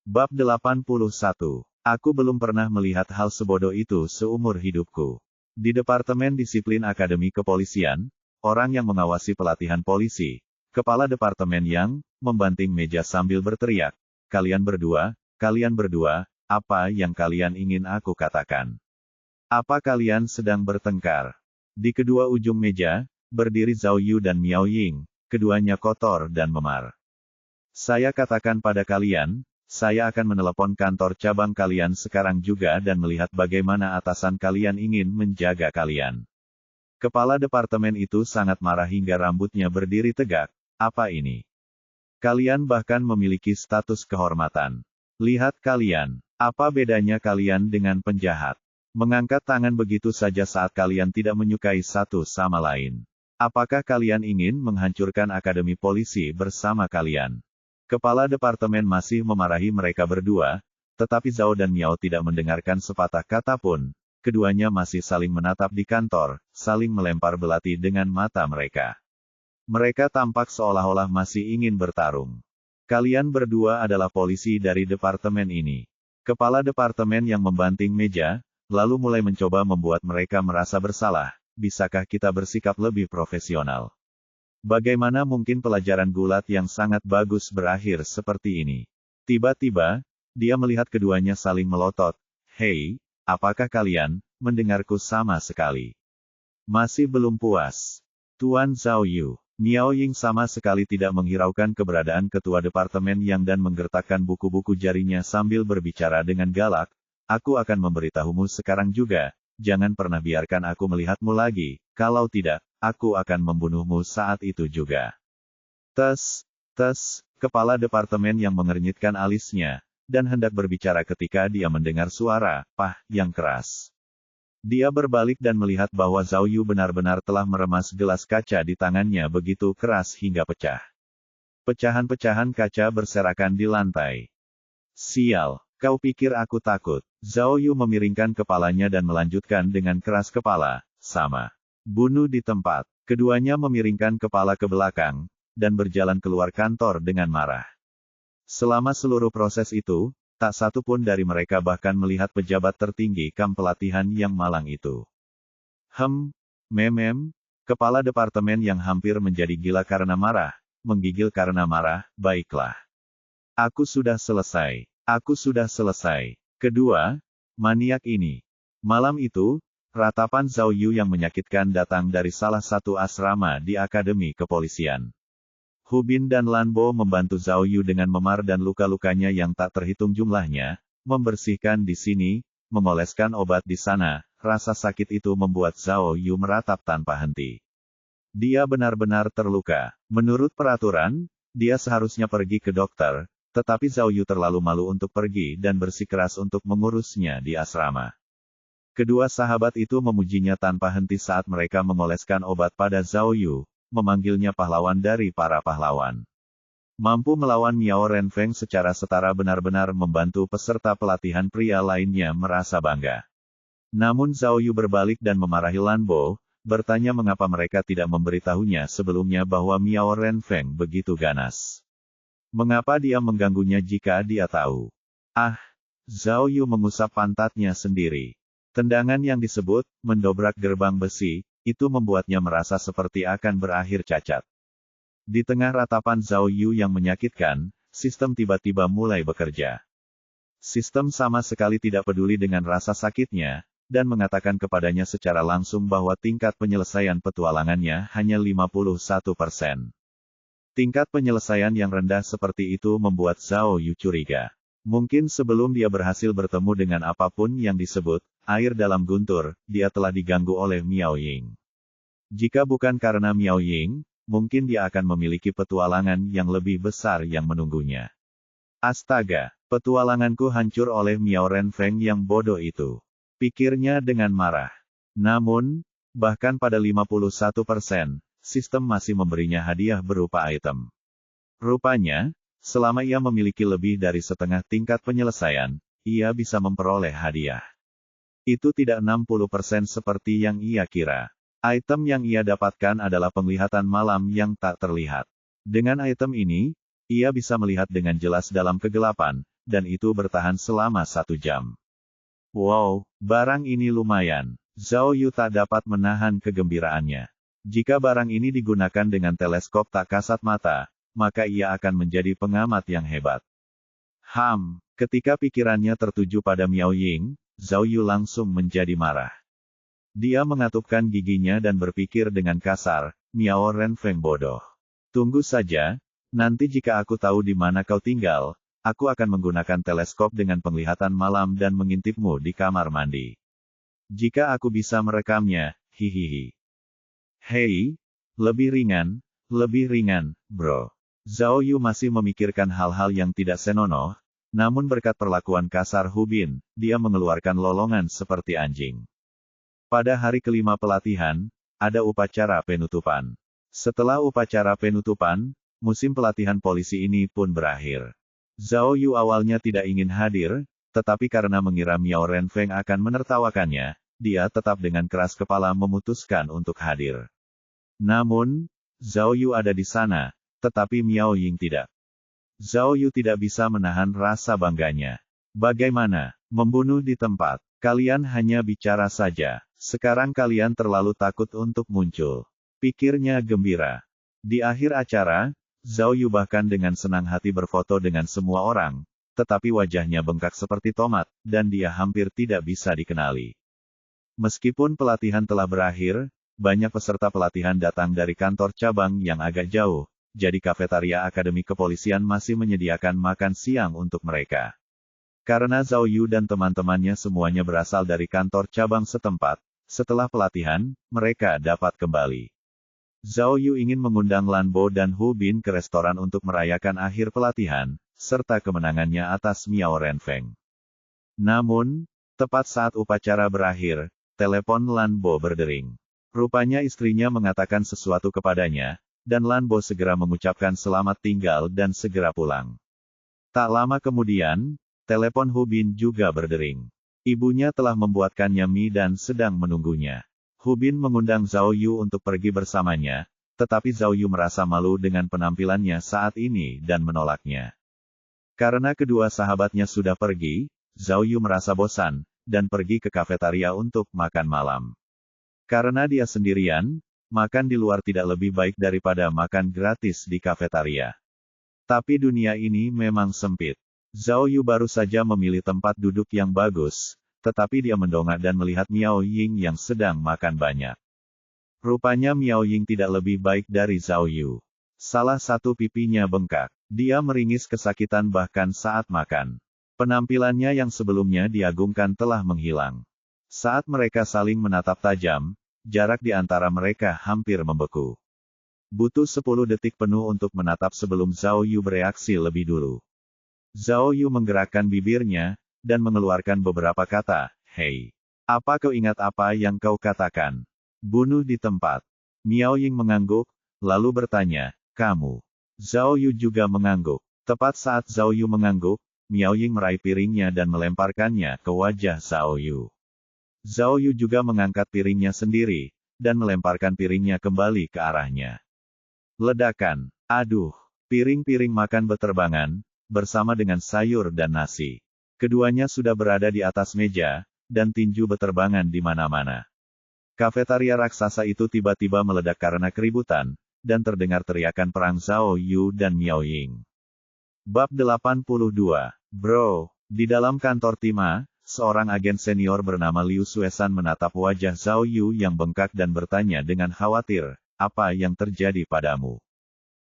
Bab 81. Aku belum pernah melihat hal sebodoh itu seumur hidupku. Di Departemen Disiplin Akademi Kepolisian, orang yang mengawasi pelatihan polisi, kepala departemen yang membanting meja sambil berteriak, kalian berdua, apa yang kalian ingin aku katakan? Apa kalian sedang bertengkar? Di kedua ujung meja, berdiri Zhao Yu dan Miao Ying, keduanya kotor dan memar. Saya katakan pada kalian, saya akan menelepon kantor cabang kalian sekarang juga dan melihat bagaimana atasan kalian ingin menjaga kalian. Kepala departemen itu sangat marah hingga rambutnya berdiri tegak. Apa ini? Kalian bahkan memiliki status kehormatan. Lihat kalian, apa bedanya kalian dengan penjahat? Mengangkat tangan begitu saja saat kalian tidak menyukai satu sama lain. Apakah kalian ingin menghancurkan akademi polisi bersama kalian? Kepala departemen masih memarahi mereka berdua, tetapi Zhao dan Miao tidak mendengarkan sepatah kata pun. Keduanya masih saling menatap di kantor, saling melempar belati dengan mata mereka. Mereka tampak seolah-olah masih ingin bertarung. Kalian berdua adalah polisi dari departemen ini. Kepala departemen yang membanting meja, lalu mulai mencoba membuat mereka merasa bersalah. Bisakah kita bersikap lebih profesional? Bagaimana mungkin pelajaran gulat yang sangat bagus berakhir seperti ini? Tiba-tiba, dia melihat keduanya saling melotot. Hei, apakah kalian mendengarku sama sekali? Masih belum puas? Tuan Zhao Yu, Miao Ying sama sekali tidak menghiraukan keberadaan ketua departemen yang dan menggertakkan buku-buku jarinya sambil berbicara dengan galak. Aku akan memberitahumu sekarang juga, jangan pernah biarkan aku melihatmu lagi, kalau tidak, aku akan membunuhmu saat itu juga. Tes, kepala departemen yang mengernyitkan alisnya, dan hendak berbicara ketika dia mendengar suara, pah, yang keras. Dia berbalik dan melihat bahwa Zhao Yu benar-benar telah meremas gelas kaca di tangannya begitu keras hingga pecah. Pecahan-pecahan kaca berserakan di lantai. Sial, kau pikir aku takut? Zhao Yu memiringkan kepalanya dan melanjutkan dengan keras kepala, sama. Bunuh di tempat. Keduanya memiringkan kepala ke belakang, dan berjalan keluar kantor dengan marah. Selama seluruh proses itu, tak satu pun dari mereka bahkan melihat pejabat tertinggi kamp pelatihan yang malang itu. Kepala departemen yang hampir menjadi gila karena marah, menggigil karena marah, baiklah. Aku sudah selesai. Kedua, maniak ini. Malam itu, ratapan Zhao Yu yang menyakitkan datang dari salah satu asrama di Akademi Kepolisian. Hu Bin dan Lan Bo membantu Zhao Yu dengan memar dan luka-lukanya yang tak terhitung jumlahnya, membersihkan di sini, mengoleskan obat di sana. Rasa sakit itu membuat Zhao Yu meratap tanpa henti. Dia benar-benar terluka. Menurut peraturan, dia seharusnya pergi ke dokter, tetapi Zhao Yu terlalu malu untuk pergi dan bersikeras untuk mengurusnya di asrama. Kedua sahabat itu memujinya tanpa henti saat mereka mengoleskan obat pada Zhao Yu, memanggilnya pahlawan dari para pahlawan. Mampu melawan Miao Renfeng secara setara benar-benar membantu peserta pelatihan pria lainnya merasa bangga. Namun Zhao Yu berbalik dan memarahi Lan Bo, bertanya mengapa mereka tidak memberitahunya sebelumnya bahwa Miao Renfeng begitu ganas. Mengapa dia mengganggunya jika dia tahu? Zhao Yu mengusap pantatnya sendiri. Tendangan yang disebut, mendobrak gerbang besi, itu membuatnya merasa seperti akan berakhir cacat. Di tengah ratapan Zhao Yu yang menyakitkan, sistem tiba-tiba mulai bekerja. Sistem sama sekali tidak peduli dengan rasa sakitnya, dan mengatakan kepadanya secara langsung bahwa tingkat penyelesaian petualangannya hanya 51%. Tingkat penyelesaian yang rendah seperti itu membuat Zhao Yu curiga. Mungkin sebelum dia berhasil bertemu dengan apapun yang disebut air dalam guntur, dia telah diganggu oleh Miao Ying. Jika bukan karena Miao Ying, mungkin dia akan memiliki petualangan yang lebih besar yang menunggunya. Astaga, petualanganku hancur oleh Miao Renfeng yang bodoh itu. Pikirnya dengan marah. Namun, bahkan pada 51%, sistem masih memberinya hadiah berupa item. Rupanya, selama ia memiliki lebih dari setengah tingkat penyelesaian, ia bisa memperoleh hadiah. Itu tidak 60% seperti yang ia kira. Item yang ia dapatkan adalah penglihatan malam yang tak terlihat. Dengan item ini, ia bisa melihat dengan jelas dalam kegelapan, dan itu bertahan selama 1 jam. Wow, barang ini lumayan. Zhao Yu tak dapat menahan kegembiraannya. Jika barang ini digunakan dengan teleskop tak kasat mata, maka ia akan menjadi pengamat yang hebat. Ketika pikirannya tertuju pada Miao Ying, Zhao Yu langsung menjadi marah. Dia mengatupkan giginya dan berpikir dengan kasar, Miao Renfeng bodoh. Tunggu saja, nanti jika aku tahu di mana kau tinggal, aku akan menggunakan teleskop dengan penglihatan malam dan mengintipmu di kamar mandi. Jika aku bisa merekamnya, hihihi. Hei, lebih ringan, bro. Zhao Yu masih memikirkan hal-hal yang tidak senonoh, namun berkat perlakuan kasar Hu Bin, dia mengeluarkan lolongan seperti anjing. Pada hari kelima pelatihan, ada upacara penutupan. Setelah upacara penutupan, musim pelatihan polisi ini pun berakhir. Zhao Yu awalnya tidak ingin hadir, tetapi karena mengira Miao Renfeng akan menertawakannya, dia tetap dengan keras kepala memutuskan untuk hadir. Namun, Zhao Yu ada di sana, tetapi Miao Ying tidak. Zhao Yu tidak bisa menahan rasa bangganya. Bagaimana? Membunuh di tempat. Kalian hanya bicara saja. Sekarang kalian terlalu takut untuk muncul. Pikirnya gembira. Di akhir acara, Zhao Yu bahkan dengan senang hati berfoto dengan semua orang, tetapi wajahnya bengkak seperti tomat, dan dia hampir tidak bisa dikenali. Meskipun pelatihan telah berakhir, banyak peserta pelatihan datang dari kantor cabang yang agak jauh, jadi kafetaria Akademi Kepolisian masih menyediakan makan siang untuk mereka. Karena Zhao Yu dan teman-temannya semuanya berasal dari kantor cabang setempat, setelah pelatihan, mereka dapat kembali. Zhao Yu ingin mengundang Lan Bo dan Hu Bin ke restoran untuk merayakan akhir pelatihan, serta kemenangannya atas Miao Renfeng. Namun, tepat saat upacara berakhir, telepon Lan Bo berdering. Rupanya istrinya mengatakan sesuatu kepadanya, dan Lan Bo segera mengucapkan selamat tinggal dan segera pulang. Tak lama kemudian, telepon Hu Bin juga berdering. Ibunya telah membuatkannya mie dan sedang menunggunya. Hu Bin mengundang Zhao Yu untuk pergi bersamanya, tetapi Zhao Yu merasa malu dengan penampilannya saat ini dan menolaknya. Karena kedua sahabatnya sudah pergi, Zhao Yu merasa bosan, dan pergi ke kafetaria untuk makan malam. Karena dia sendirian, makan di luar tidak lebih baik daripada makan gratis di kafetaria. Tapi dunia ini memang sempit. Zhao Yu baru saja memilih tempat duduk yang bagus, tetapi dia mendongak dan melihat Miao Ying yang sedang makan banyak. Rupanya Miao Ying tidak lebih baik dari Zhao Yu. Salah satu pipinya bengkak. Dia meringis kesakitan bahkan saat makan. Penampilannya yang sebelumnya diagungkan telah menghilang. Saat mereka saling menatap tajam, jarak di antara mereka hampir membeku. Butuh 10 detik penuh untuk menatap sebelum Zhao Yu bereaksi lebih dulu. Zhao Yu menggerakkan bibirnya, dan mengeluarkan beberapa kata, "Hei, apa kau ingat apa yang kau katakan? Bunuh di tempat." Miao Ying mengangguk, lalu bertanya, "Kamu?" Zhao Yu juga mengangguk. Tepat saat Zhao Yu mengangguk, Miao Ying meraih piringnya dan melemparkannya ke wajah Zhao Yu. Zhao Yu juga mengangkat piringnya sendiri, dan melemparkan piringnya kembali ke arahnya. Ledakan. Aduh, piring-piring makan beterbangan, bersama dengan sayur dan nasi. Keduanya sudah berada di atas meja, dan tinju beterbangan di mana-mana. Kafetaria raksasa itu tiba-tiba meledak karena keributan, dan terdengar teriakan perang Zhao Yu dan Miao Ying. Bab 82. Bro, di dalam kantor Tima, seorang agen senior bernama Liu Suesan menatap wajah Zhao Yu yang bengkak dan bertanya dengan khawatir, "Apa yang terjadi padamu?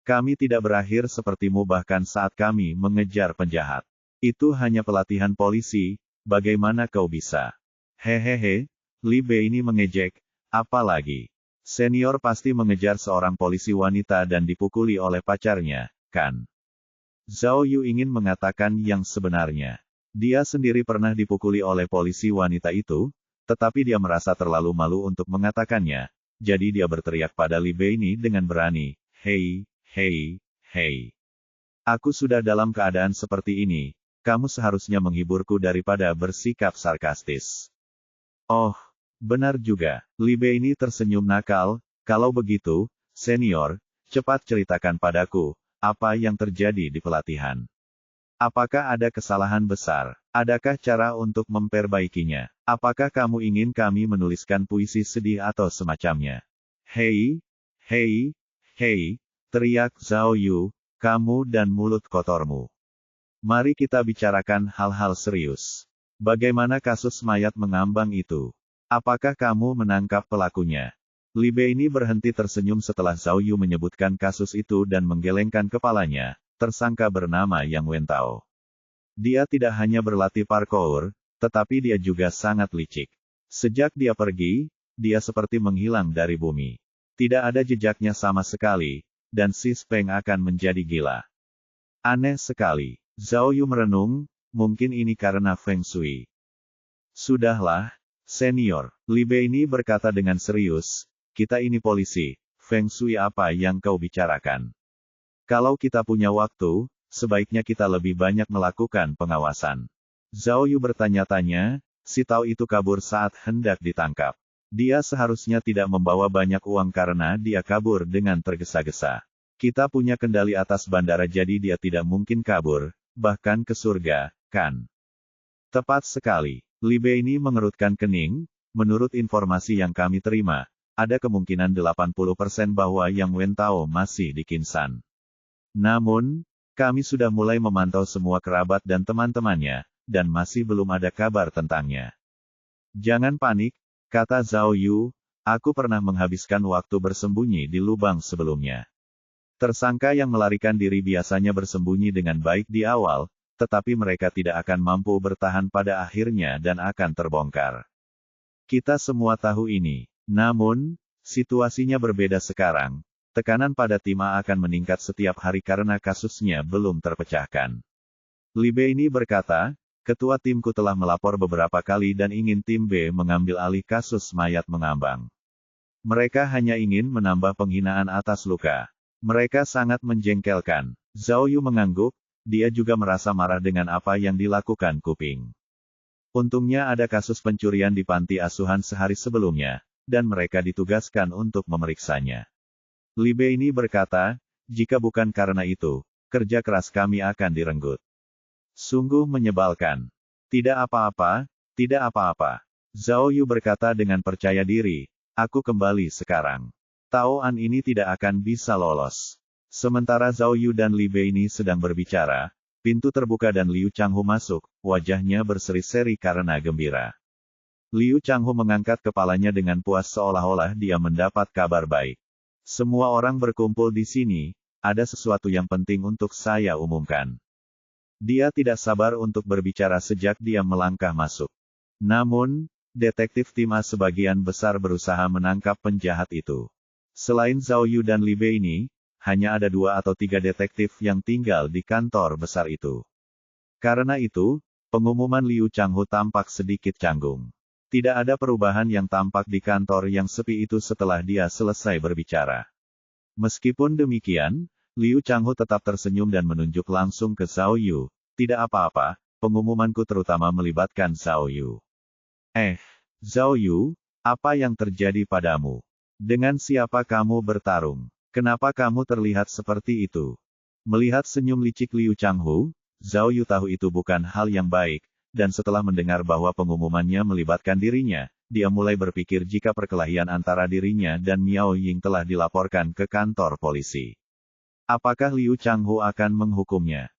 Kami tidak berakhir sepertimu bahkan saat kami mengejar penjahat. Itu hanya pelatihan polisi, bagaimana kau bisa?" "Hehehe," Li Bei ini mengejek, "apa lagi? Senior pasti mengejar seorang polisi wanita dan dipukuli oleh pacarnya, kan?" Zhao Yu ingin mengatakan yang sebenarnya. Dia sendiri pernah dipukuli oleh polisi wanita itu, tetapi dia merasa terlalu malu untuk mengatakannya, jadi dia berteriak pada Li Bei ini dengan berani, "Hei, hei, hei. Aku sudah dalam keadaan seperti ini, kamu seharusnya menghiburku daripada bersikap sarkastis." "Oh, benar juga." Li Bei ini tersenyum nakal, "Kalau begitu, senior, cepat ceritakan padaku, apa yang terjadi di pelatihan." Apakah ada kesalahan besar? Adakah cara untuk memperbaikinya? Apakah kamu ingin kami menuliskan puisi sedih atau semacamnya? Hei, hei, hei, teriak Zhao Yu, kamu dan mulut kotormu. Mari kita bicarakan hal-hal serius. Bagaimana kasus mayat mengambang itu? Apakah kamu menangkap pelakunya? Li Bei ini berhenti tersenyum setelah Zhao Yu menyebutkan kasus itu dan menggelengkan kepalanya. Tersangka bernama Yang Wentao. Dia tidak hanya berlatih parkour, tetapi dia juga sangat licik. Sejak dia pergi, dia seperti menghilang dari bumi. Tidak ada jejaknya sama sekali, dan Sis Peng akan menjadi gila. Aneh sekali. Zhao Yu merenung, mungkin ini karena Feng Shui. Sudahlah, senior, Li Bei ini berkata dengan serius, kita ini polisi, Feng Shui apa yang kau bicarakan? Kalau kita punya waktu, sebaiknya kita lebih banyak melakukan pengawasan. Zhao Yu bertanya-tanya, si Tao itu kabur saat hendak ditangkap. Dia seharusnya tidak membawa banyak uang karena dia kabur dengan tergesa-gesa. Kita punya kendali atas bandara jadi dia tidak mungkin kabur, bahkan ke surga, kan? Tepat sekali. Li Bei ini mengerutkan kening, menurut informasi yang kami terima, ada kemungkinan 80% bahwa Yang Wentao masih di Kinsan. Namun, kami sudah mulai memantau semua kerabat dan teman-temannya, dan masih belum ada kabar tentangnya. Jangan panik, kata Zhao Yu, aku pernah menghabiskan waktu bersembunyi di lubang sebelumnya. Tersangka yang melarikan diri biasanya bersembunyi dengan baik di awal, tetapi mereka tidak akan mampu bertahan pada akhirnya dan akan terbongkar. Kita semua tahu ini. Namun, situasinya berbeda sekarang. Tekanan pada tim A akan meningkat setiap hari karena kasusnya belum terpecahkan. Li Bei ini berkata, ketua timku telah melapor beberapa kali dan ingin tim B mengambil alih kasus mayat mengambang. Mereka hanya ingin menambah penghinaan atas luka. Mereka sangat menjengkelkan. Zhao Yu mengangguk, dia juga merasa marah dengan apa yang dilakukan Kuping. Untungnya ada kasus pencurian di panti asuhan sehari sebelumnya, dan mereka ditugaskan untuk memeriksanya. Li Bei ini berkata, jika bukan karena itu, kerja keras kami akan direnggut. Sungguh menyebalkan. Tidak apa-apa, tidak apa-apa. Zhao Yu berkata dengan percaya diri, aku kembali sekarang. Tao An ini tidak akan bisa lolos. Sementara Zhao Yu dan Li Bei ini sedang berbicara, pintu terbuka dan Liu Changhu masuk, wajahnya berseri-seri karena gembira. Liu Changhu mengangkat kepalanya dengan puas seolah-olah dia mendapat kabar baik. Semua orang berkumpul di sini, ada sesuatu yang penting untuk saya umumkan. Dia tidak sabar untuk berbicara sejak dia melangkah masuk. Namun, detektif tim A sebagian besar berusaha menangkap penjahat itu. Selain Zhao Yu dan Li Bei ini, hanya ada 2 atau 3 detektif yang tinggal di kantor besar itu. Karena itu, pengumuman Liu Changhu tampak sedikit canggung. Tidak ada perubahan yang tampak di kantor yang sepi itu setelah dia selesai berbicara. Meskipun demikian, Liu Changhu tetap tersenyum dan menunjuk langsung ke Zhao Yu. Tidak apa-apa, pengumumanku terutama melibatkan Zhao Yu. Zhao Yu, apa yang terjadi padamu? Dengan siapa kamu bertarung? Kenapa kamu terlihat seperti itu? Melihat senyum licik Liu Changhu, Zhao Yu tahu itu bukan hal yang baik. Dan setelah mendengar bahwa pengumumannya melibatkan dirinya, dia mulai berpikir jika perkelahian antara dirinya dan Miao Ying telah dilaporkan ke kantor polisi. Apakah Liu Changhu akan menghukumnya?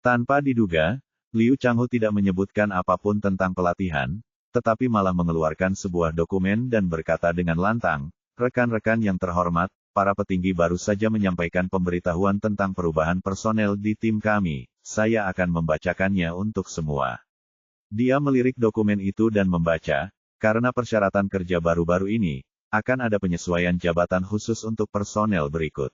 Tanpa diduga, Liu Changhu tidak menyebutkan apapun tentang pelatihan, tetapi malah mengeluarkan sebuah dokumen dan berkata dengan lantang, rekan-rekan yang terhormat, para petinggi baru saja menyampaikan pemberitahuan tentang perubahan personel di tim kami, saya akan membacakannya untuk semua. Dia melirik dokumen itu dan membaca, karena persyaratan kerja baru-baru ini, akan ada penyesuaian jabatan khusus untuk personel berikut.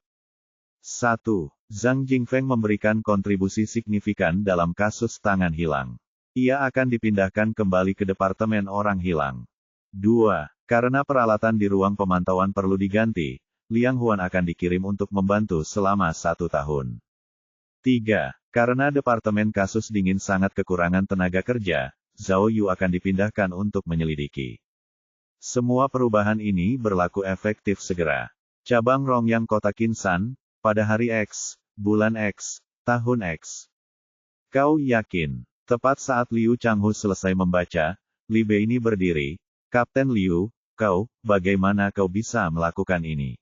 1. Zhang Jingfeng memberikan kontribusi signifikan dalam kasus tangan hilang. Ia akan dipindahkan kembali ke Departemen Orang Hilang. 2. Karena peralatan di ruang pemantauan perlu diganti, Liang Huan akan dikirim untuk membantu selama 1 tahun. 3. Karena Departemen Kasus Dingin sangat kekurangan tenaga kerja, Zhao Yu akan dipindahkan untuk menyelidiki. Semua perubahan ini berlaku efektif segera. Cabang Rongyang Kota Kinsan, pada hari X, bulan X, tahun X. Kau yakin? Tepat saat Liu Changhu selesai membaca, Li Beini berdiri. Kapten Liu, bagaimana kau bisa melakukan ini?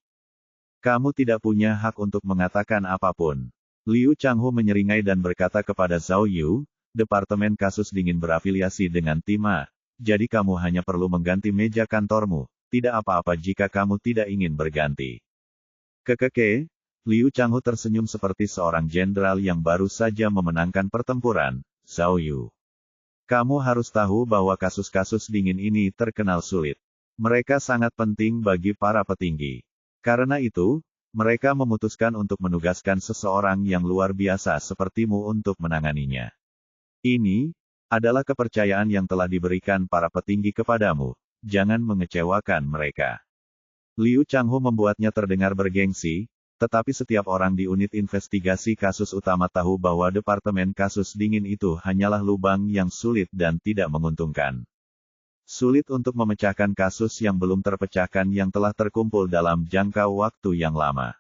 Kamu tidak punya hak untuk mengatakan apapun. Liu Changhu menyeringai dan berkata kepada Zhao Yu, Departemen Kasus Dingin berafiliasi dengan tim A. Jadi kamu hanya perlu mengganti meja kantormu. Tidak apa-apa jika kamu tidak ingin berganti. Kekeke, Liu Changhu tersenyum seperti seorang jenderal yang baru saja memenangkan pertempuran. Zhao Yu, kamu harus tahu bahwa kasus-kasus dingin ini terkenal sulit. Mereka sangat penting bagi para petinggi. Karena itu, mereka memutuskan untuk menugaskan seseorang yang luar biasa sepertimu untuk menanganinya. Ini adalah kepercayaan yang telah diberikan para petinggi kepadamu. Jangan mengecewakan mereka. Liu Changhu membuatnya terdengar bergengsi, tetapi setiap orang di unit investigasi kasus utama tahu bahwa Departemen Kasus Dingin itu hanyalah lubang yang sulit dan tidak menguntungkan. Sulit untuk memecahkan kasus yang belum terpecahkan yang telah terkumpul dalam jangka waktu yang lama.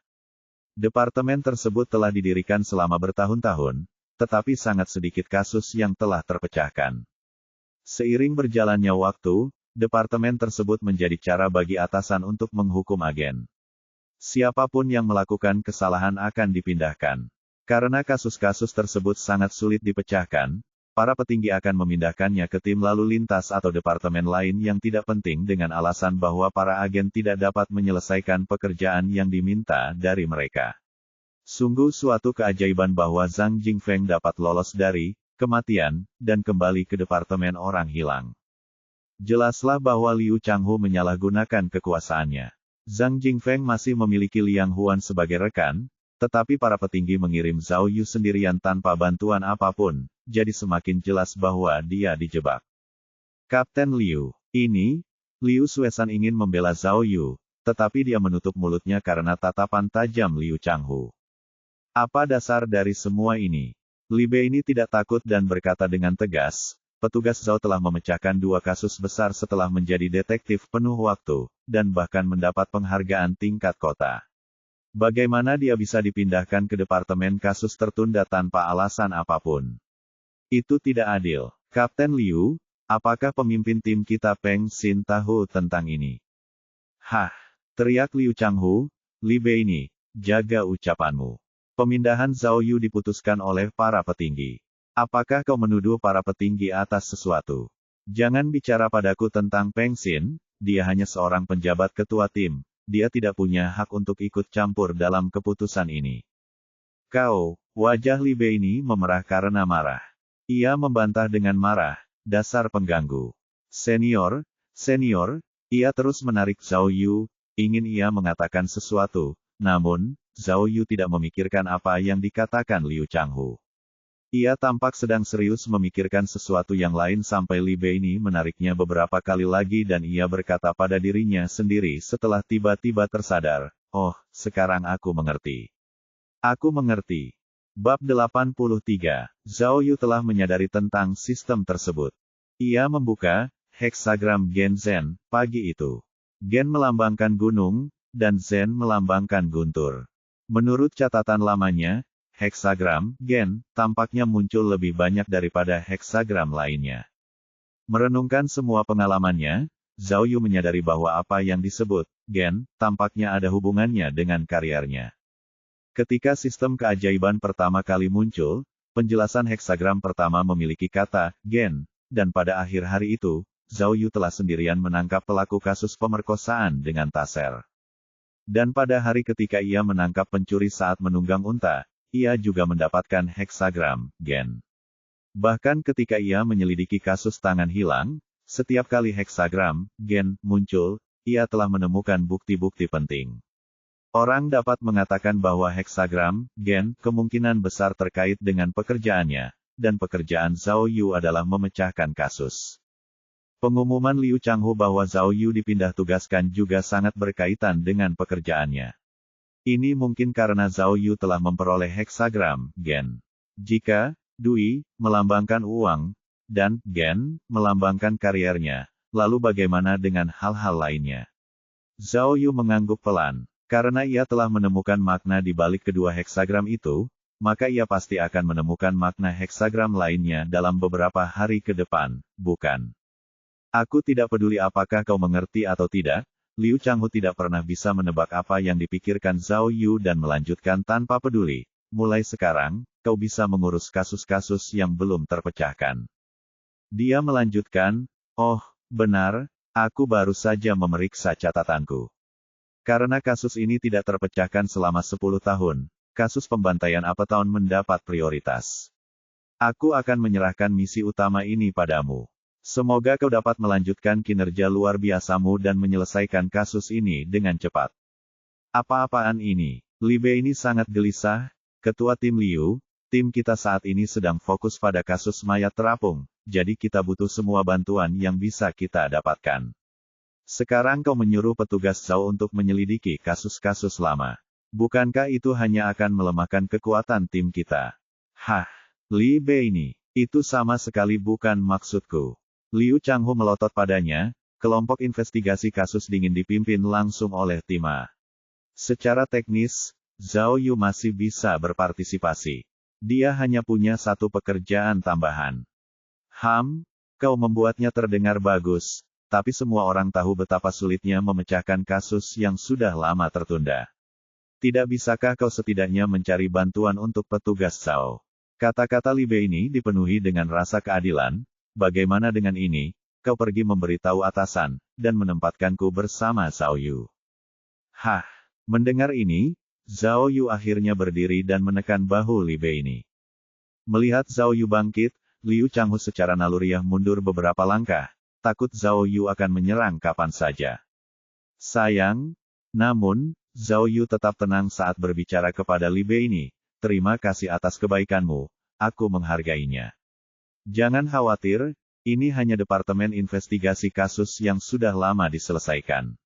Departemen tersebut telah didirikan selama bertahun-tahun, tetapi sangat sedikit kasus yang telah terpecahkan. Seiring berjalannya waktu, departemen tersebut menjadi cara bagi atasan untuk menghukum agen. Siapapun yang melakukan kesalahan akan dipindahkan. Karena kasus-kasus tersebut sangat sulit dipecahkan, para petinggi akan memindahkannya ke tim lalu lintas atau departemen lain yang tidak penting dengan alasan bahwa para agen tidak dapat menyelesaikan pekerjaan yang diminta dari mereka. Sungguh suatu keajaiban bahwa Zhang Jingfeng dapat lolos dari kematian dan kembali ke departemen orang hilang. Jelaslah bahwa Liu Changhu menyalahgunakan kekuasaannya. Zhang Jingfeng masih memiliki Liang Huan sebagai rekan, tetapi para petinggi mengirim Zhao Yu sendirian tanpa bantuan apapun, jadi semakin jelas bahwa dia dijebak. Kapten Liu, ini, Liu Suesan ingin membela Zhao Yu, tetapi dia menutup mulutnya karena tatapan tajam Liu Changhu. Apa dasar dari semua ini? Li Beini tidak takut dan berkata dengan tegas, petugas Zhao telah memecahkan 2 kasus besar setelah menjadi detektif penuh waktu, dan bahkan mendapat penghargaan tingkat kota. Bagaimana dia bisa dipindahkan ke departemen kasus tertunda tanpa alasan apapun? Itu tidak adil. Kapten Liu, apakah pemimpin tim kita Peng Xin tahu tentang ini? Hah! Teriak Liu Changhu, Li Beini, jaga ucapanmu. Pemindahan Zhao Yu diputuskan oleh para petinggi. Apakah kau menuduh para petinggi atas sesuatu? Jangan bicara padaku tentang Peng Xin, dia hanya seorang penjabat ketua tim, dia tidak punya hak untuk ikut campur dalam keputusan ini. Wajah Li Beini memerah karena marah. Ia membantah dengan marah, dasar pengganggu. Senior, ia terus menarik Zhao Yu, ingin ia mengatakan sesuatu, namun, Zhao Yu tidak memikirkan apa yang dikatakan Liu Changhu. Ia tampak sedang serius memikirkan sesuatu yang lain sampai Li Beini menariknya beberapa kali lagi dan ia berkata pada dirinya sendiri setelah tiba-tiba tersadar, oh, sekarang aku mengerti. Aku mengerti. Bab 83, Zhao Yu telah menyadari tentang sistem tersebut. Ia membuka heksagram Gen Zen pagi itu. Gen melambangkan gunung, dan Zen melambangkan guntur. Menurut catatan lamanya, heksagram, Gen, tampaknya muncul lebih banyak daripada heksagram lainnya. Merenungkan semua pengalamannya, Zhao Yu menyadari bahwa apa yang disebut Gen, tampaknya ada hubungannya dengan kariernya. Ketika sistem keajaiban pertama kali muncul, penjelasan heksagram pertama memiliki kata Gen, dan pada akhir hari itu, Zhao Yu telah sendirian menangkap pelaku kasus pemerkosaan dengan taser. Dan pada hari ketika ia menangkap pencuri saat menunggang unta, ia juga mendapatkan heksagram, Gen. Bahkan ketika ia menyelidiki kasus tangan hilang, setiap kali heksagram, Gen, muncul, ia telah menemukan bukti-bukti penting. Orang dapat mengatakan bahwa heksagram, Gen, kemungkinan besar terkait dengan pekerjaannya, dan pekerjaan Zhao Yu adalah memecahkan kasus. Pengumuman Liu Changhu bahwa Zhao Yu dipindah tugaskan juga sangat berkaitan dengan pekerjaannya. Ini mungkin karena Zhao Yu telah memperoleh heksagram, Gen. Jika Dui melambangkan uang, dan Gen melambangkan kariernya, lalu bagaimana dengan hal-hal lainnya? Zhao Yu mengangguk pelan. Karena ia telah menemukan makna di balik kedua heksagram itu, maka ia pasti akan menemukan makna heksagram lainnya dalam beberapa hari ke depan, bukan? Aku tidak peduli apakah kau mengerti atau tidak, Liu Changhu tidak pernah bisa menebak apa yang dipikirkan Zhao Yu dan melanjutkan tanpa peduli. Mulai sekarang, kau bisa mengurus kasus-kasus yang belum terpecahkan. Dia melanjutkan, oh, benar, aku baru saja memeriksa catatanku. Karena kasus ini tidak terpecahkan selama 10 tahun, kasus pembantaian Uptown mendapat prioritas. Aku akan menyerahkan misi utama ini padamu. Semoga kau dapat melanjutkan kinerja luar biasamu dan menyelesaikan kasus ini dengan cepat. Apa-apaan ini? Li Bei ini sangat gelisah, Ketua Tim Liu, tim kita saat ini sedang fokus pada kasus mayat terapung, jadi kita butuh semua bantuan yang bisa kita dapatkan. Sekarang kau menyuruh petugas Zhao untuk menyelidiki kasus-kasus lama. Bukankah itu hanya akan melemahkan kekuatan tim kita? Hah, Li Bei ini, itu sama sekali bukan maksudku. Liu Changhu melotot padanya, kelompok investigasi kasus dingin dipimpin langsung oleh Tim A. Secara teknis, Zhao Yu masih bisa berpartisipasi. Dia hanya punya satu pekerjaan tambahan. Kau membuatnya terdengar bagus, tapi semua orang tahu betapa sulitnya memecahkan kasus yang sudah lama tertunda. Tidak bisakah kau setidaknya mencari bantuan untuk petugas Zhao? Kata-kata Li Bei ini dipenuhi dengan rasa keadilan. Bagaimana dengan ini, kau pergi memberitahu atasan, dan menempatkanku bersama Zhao Yu. Hah, mendengar ini, Zhao Yu akhirnya berdiri dan menekan bahu Li Bei ini. Melihat Zhao Yu bangkit, Liu Changhu secara naluriah mundur beberapa langkah, takut Zhao Yu akan menyerang kapan saja. Sayang, namun, Zhao Yu tetap tenang saat berbicara kepada Li Bei ini. Terima kasih atas kebaikanmu, aku menghargainya. Jangan khawatir, ini hanya departemen investigasi kasus yang sudah lama diselesaikan.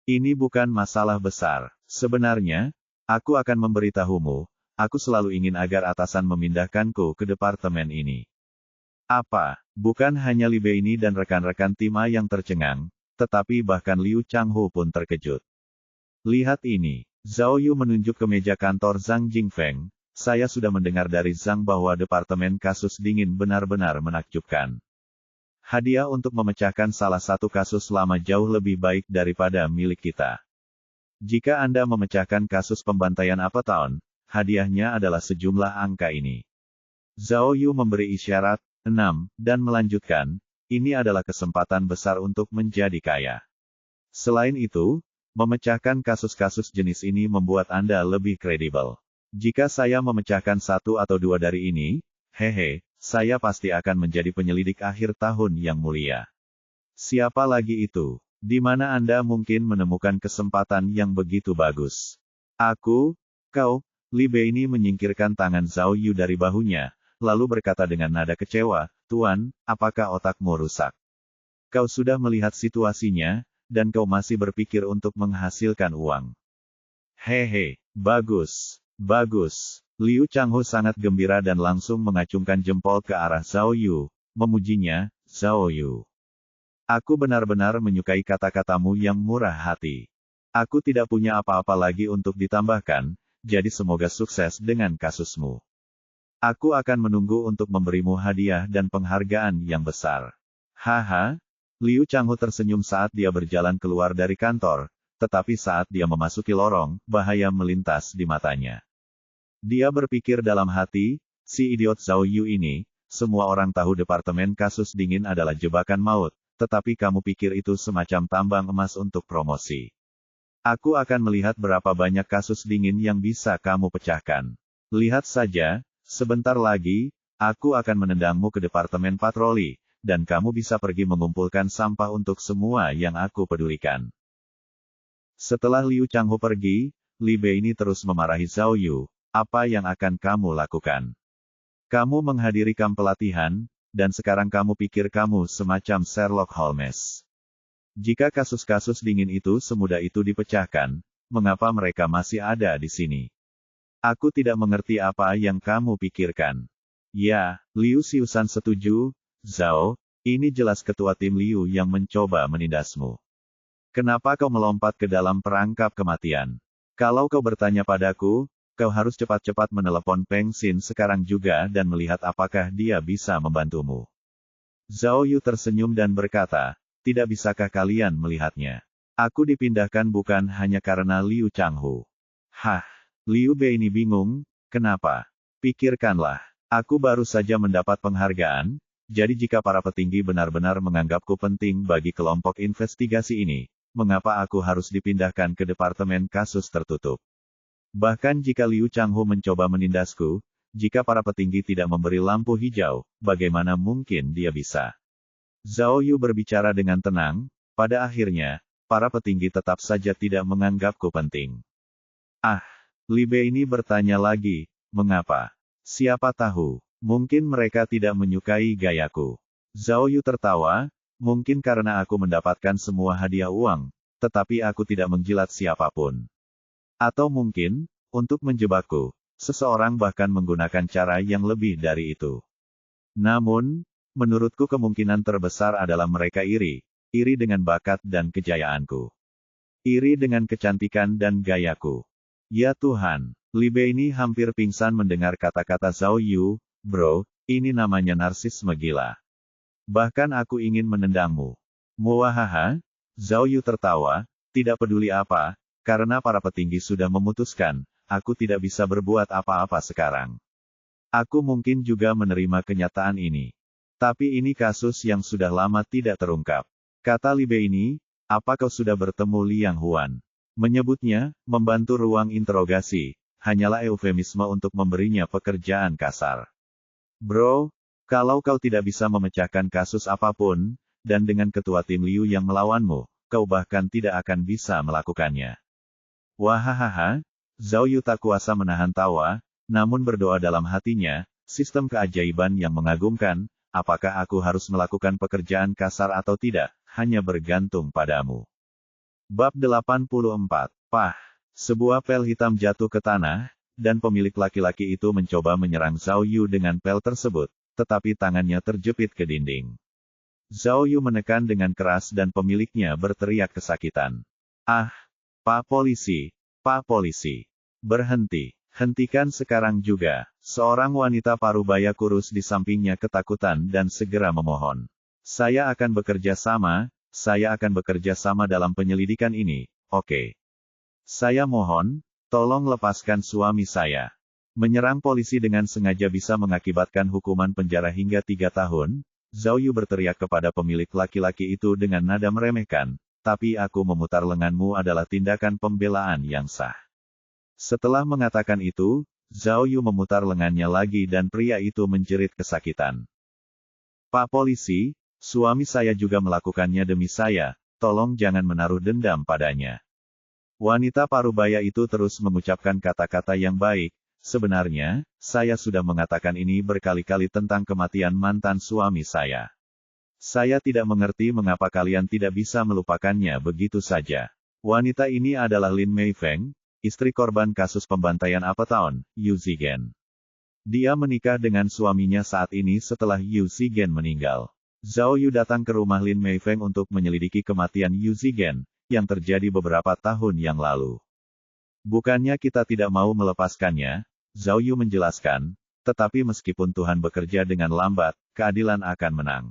Ini bukan masalah besar. Sebenarnya, aku akan memberitahumu, aku selalu ingin agar atasan memindahkanku ke departemen ini. Apa? Bukan hanya Li Bei ini dan rekan-rekan tim A yang tercengang, tetapi bahkan Liu Changhu pun terkejut. Lihat ini, Zhao Yu menunjuk ke meja kantor Zhang Jingfeng. Saya sudah mendengar dari Zhang bahwa departemen kasus dingin benar-benar menakjubkan. Hadiah untuk memecahkan salah satu kasus lama jauh lebih baik daripada milik kita. Jika Anda memecahkan kasus pembantaian Uptown, hadiahnya adalah sejumlah angka ini. Zhao Yu memberi isyarat, 6, dan melanjutkan, ini adalah kesempatan besar untuk menjadi kaya. Selain itu, memecahkan kasus-kasus jenis ini membuat Anda lebih kredibel. Jika saya memecahkan satu atau dua dari ini, saya pasti akan menjadi penyelidik akhir tahun yang mulia. Siapa lagi itu? Di mana Anda mungkin menemukan kesempatan yang begitu bagus? Kau, Li Bei ini menyingkirkan tangan Zhao Yu dari bahunya, lalu berkata dengan nada kecewa, Tuan, apakah otakmu rusak? Kau sudah melihat situasinya, dan kau masih berpikir untuk menghasilkan uang. Bagus. Liu Changhu sangat gembira dan langsung mengacungkan jempol ke arah Zhao Yu, memujinya, Zhao Yu. Aku benar-benar menyukai kata-katamu yang murah hati. Aku tidak punya apa-apa lagi untuk ditambahkan, jadi semoga sukses dengan kasusmu. Aku akan menunggu untuk memberimu hadiah dan penghargaan yang besar. Liu Changhu tersenyum saat dia berjalan keluar dari kantor, tetapi saat dia memasuki lorong, bahaya melintas di matanya. Dia berpikir dalam hati, si idiot Zhao Yu ini, semua orang tahu departemen kasus dingin adalah jebakan maut, tetapi kamu pikir itu semacam tambang emas untuk promosi. Aku akan melihat berapa banyak kasus dingin yang bisa kamu pecahkan. Lihat saja, sebentar lagi, aku akan menendangmu ke departemen patroli, dan kamu bisa pergi mengumpulkan sampah untuk semua yang aku pedulikan. Setelah Liu Changhu pergi, Li Bei ini terus memarahi Zhao Yu. Apa yang akan kamu lakukan? Kamu menghadiri kamp pelatihan, dan sekarang kamu pikir kamu semacam Sherlock Holmes. Jika kasus-kasus dingin itu semudah itu dipecahkan, mengapa mereka masih ada di sini? Aku tidak mengerti apa yang kamu pikirkan. Ya, Liu Xiusan setuju, Zhao, ini jelas ketua tim Liu yang mencoba menindasmu. Kenapa kau melompat ke dalam perangkap kematian? Kalau kau bertanya padaku, kau harus cepat-cepat menelepon Peng Xin sekarang juga dan melihat apakah dia bisa membantumu. Zhao Yu tersenyum dan berkata, tidak bisakah kalian melihatnya? Aku dipindahkan bukan hanya karena Liu Changhu. Hah, Liu Bei ini bingung, kenapa? Pikirkanlah, aku baru saja mendapat penghargaan, jadi jika para petinggi benar-benar menganggapku penting bagi kelompok investigasi ini, mengapa aku harus dipindahkan ke departemen kasus tertutup? Bahkan jika Liu Changhu mencoba menindasku, jika para petinggi tidak memberi lampu hijau, bagaimana mungkin dia bisa? Zhao Yu berbicara dengan tenang, pada akhirnya, para petinggi tetap saja tidak menganggapku penting. Ah, Li Bei ini bertanya lagi, mengapa? Siapa tahu, mungkin mereka tidak menyukai gayaku. Zhao Yu tertawa, mungkin karena aku mendapatkan semua hadiah uang, tetapi aku tidak menjilat siapapun. Atau mungkin, untuk menjebakku, seseorang bahkan menggunakan cara yang lebih dari itu. Namun, menurutku kemungkinan terbesar adalah mereka iri dengan bakat dan kejayaanku. Iri dengan kecantikan dan gayaku. Ya Tuhan, Li Bei ini hampir pingsan mendengar kata-kata Zhao Yu, bro, ini namanya narsisme gila. Bahkan aku ingin menendangmu. Muahaha, Zhao Yu tertawa, tidak peduli apa, karena para petinggi sudah memutuskan, aku tidak bisa berbuat apa-apa sekarang. Aku mungkin juga menerima kenyataan ini. Tapi ini kasus yang sudah lama tidak terungkap. Kata Li Bei ini, apa kau sudah bertemu Liang Huan? Menyebutnya, membantu ruang interogasi, hanyalah eufemisme untuk memberinya pekerjaan kasar. Bro, kalau kau tidak bisa memecahkan kasus apapun, dan dengan ketua tim Liu yang melawanmu, kau bahkan tidak akan bisa melakukannya. Wahahaha, Zhao Yu tak kuasa menahan tawa, namun berdoa dalam hatinya, sistem keajaiban yang mengagumkan, apakah aku harus melakukan pekerjaan kasar atau tidak, hanya bergantung padamu. Bab 84. Pah, sebuah pel hitam jatuh ke tanah, dan pemilik laki-laki itu mencoba menyerang Zhao Yu dengan pel tersebut, tetapi tangannya terjepit ke dinding. Zhao Yu menekan dengan keras dan pemiliknya berteriak kesakitan. Ah, Pak Polisi, Pak Polisi. Berhenti, hentikan sekarang juga. Seorang wanita parubaya kurus di sampingnya ketakutan dan segera memohon. Saya akan bekerja sama dalam penyelidikan ini, oke. Saya mohon, tolong lepaskan suami saya. Menyerang polisi dengan sengaja bisa mengakibatkan hukuman penjara hingga 3 tahun, Zhao Yu berteriak kepada pemilik laki-laki itu dengan nada meremehkan, tapi aku memutar lenganmu adalah tindakan pembelaan yang sah. Setelah mengatakan itu, Zhao Yu memutar lengannya lagi dan pria itu menjerit kesakitan. Pak Polisi, suami saya juga melakukannya demi saya, tolong jangan menaruh dendam padanya. Wanita parubaya itu terus mengucapkan kata-kata yang baik, sebenarnya, saya sudah mengatakan ini berkali-kali tentang kematian mantan suami saya. Saya tidak mengerti mengapa kalian tidak bisa melupakannya begitu saja. Wanita ini adalah Lin Meifeng, istri korban kasus pembantaian Uptown, Yu Zigen. Dia menikah dengan suaminya saat ini setelah Yu Zigen meninggal. Zhao Yu datang ke rumah Lin Meifeng untuk menyelidiki kematian Yu Zigen, yang terjadi beberapa tahun yang lalu. Bukannya kita tidak mau melepaskannya, Zhao Yu menjelaskan, tetapi meskipun Tuhan bekerja dengan lambat, keadilan akan menang.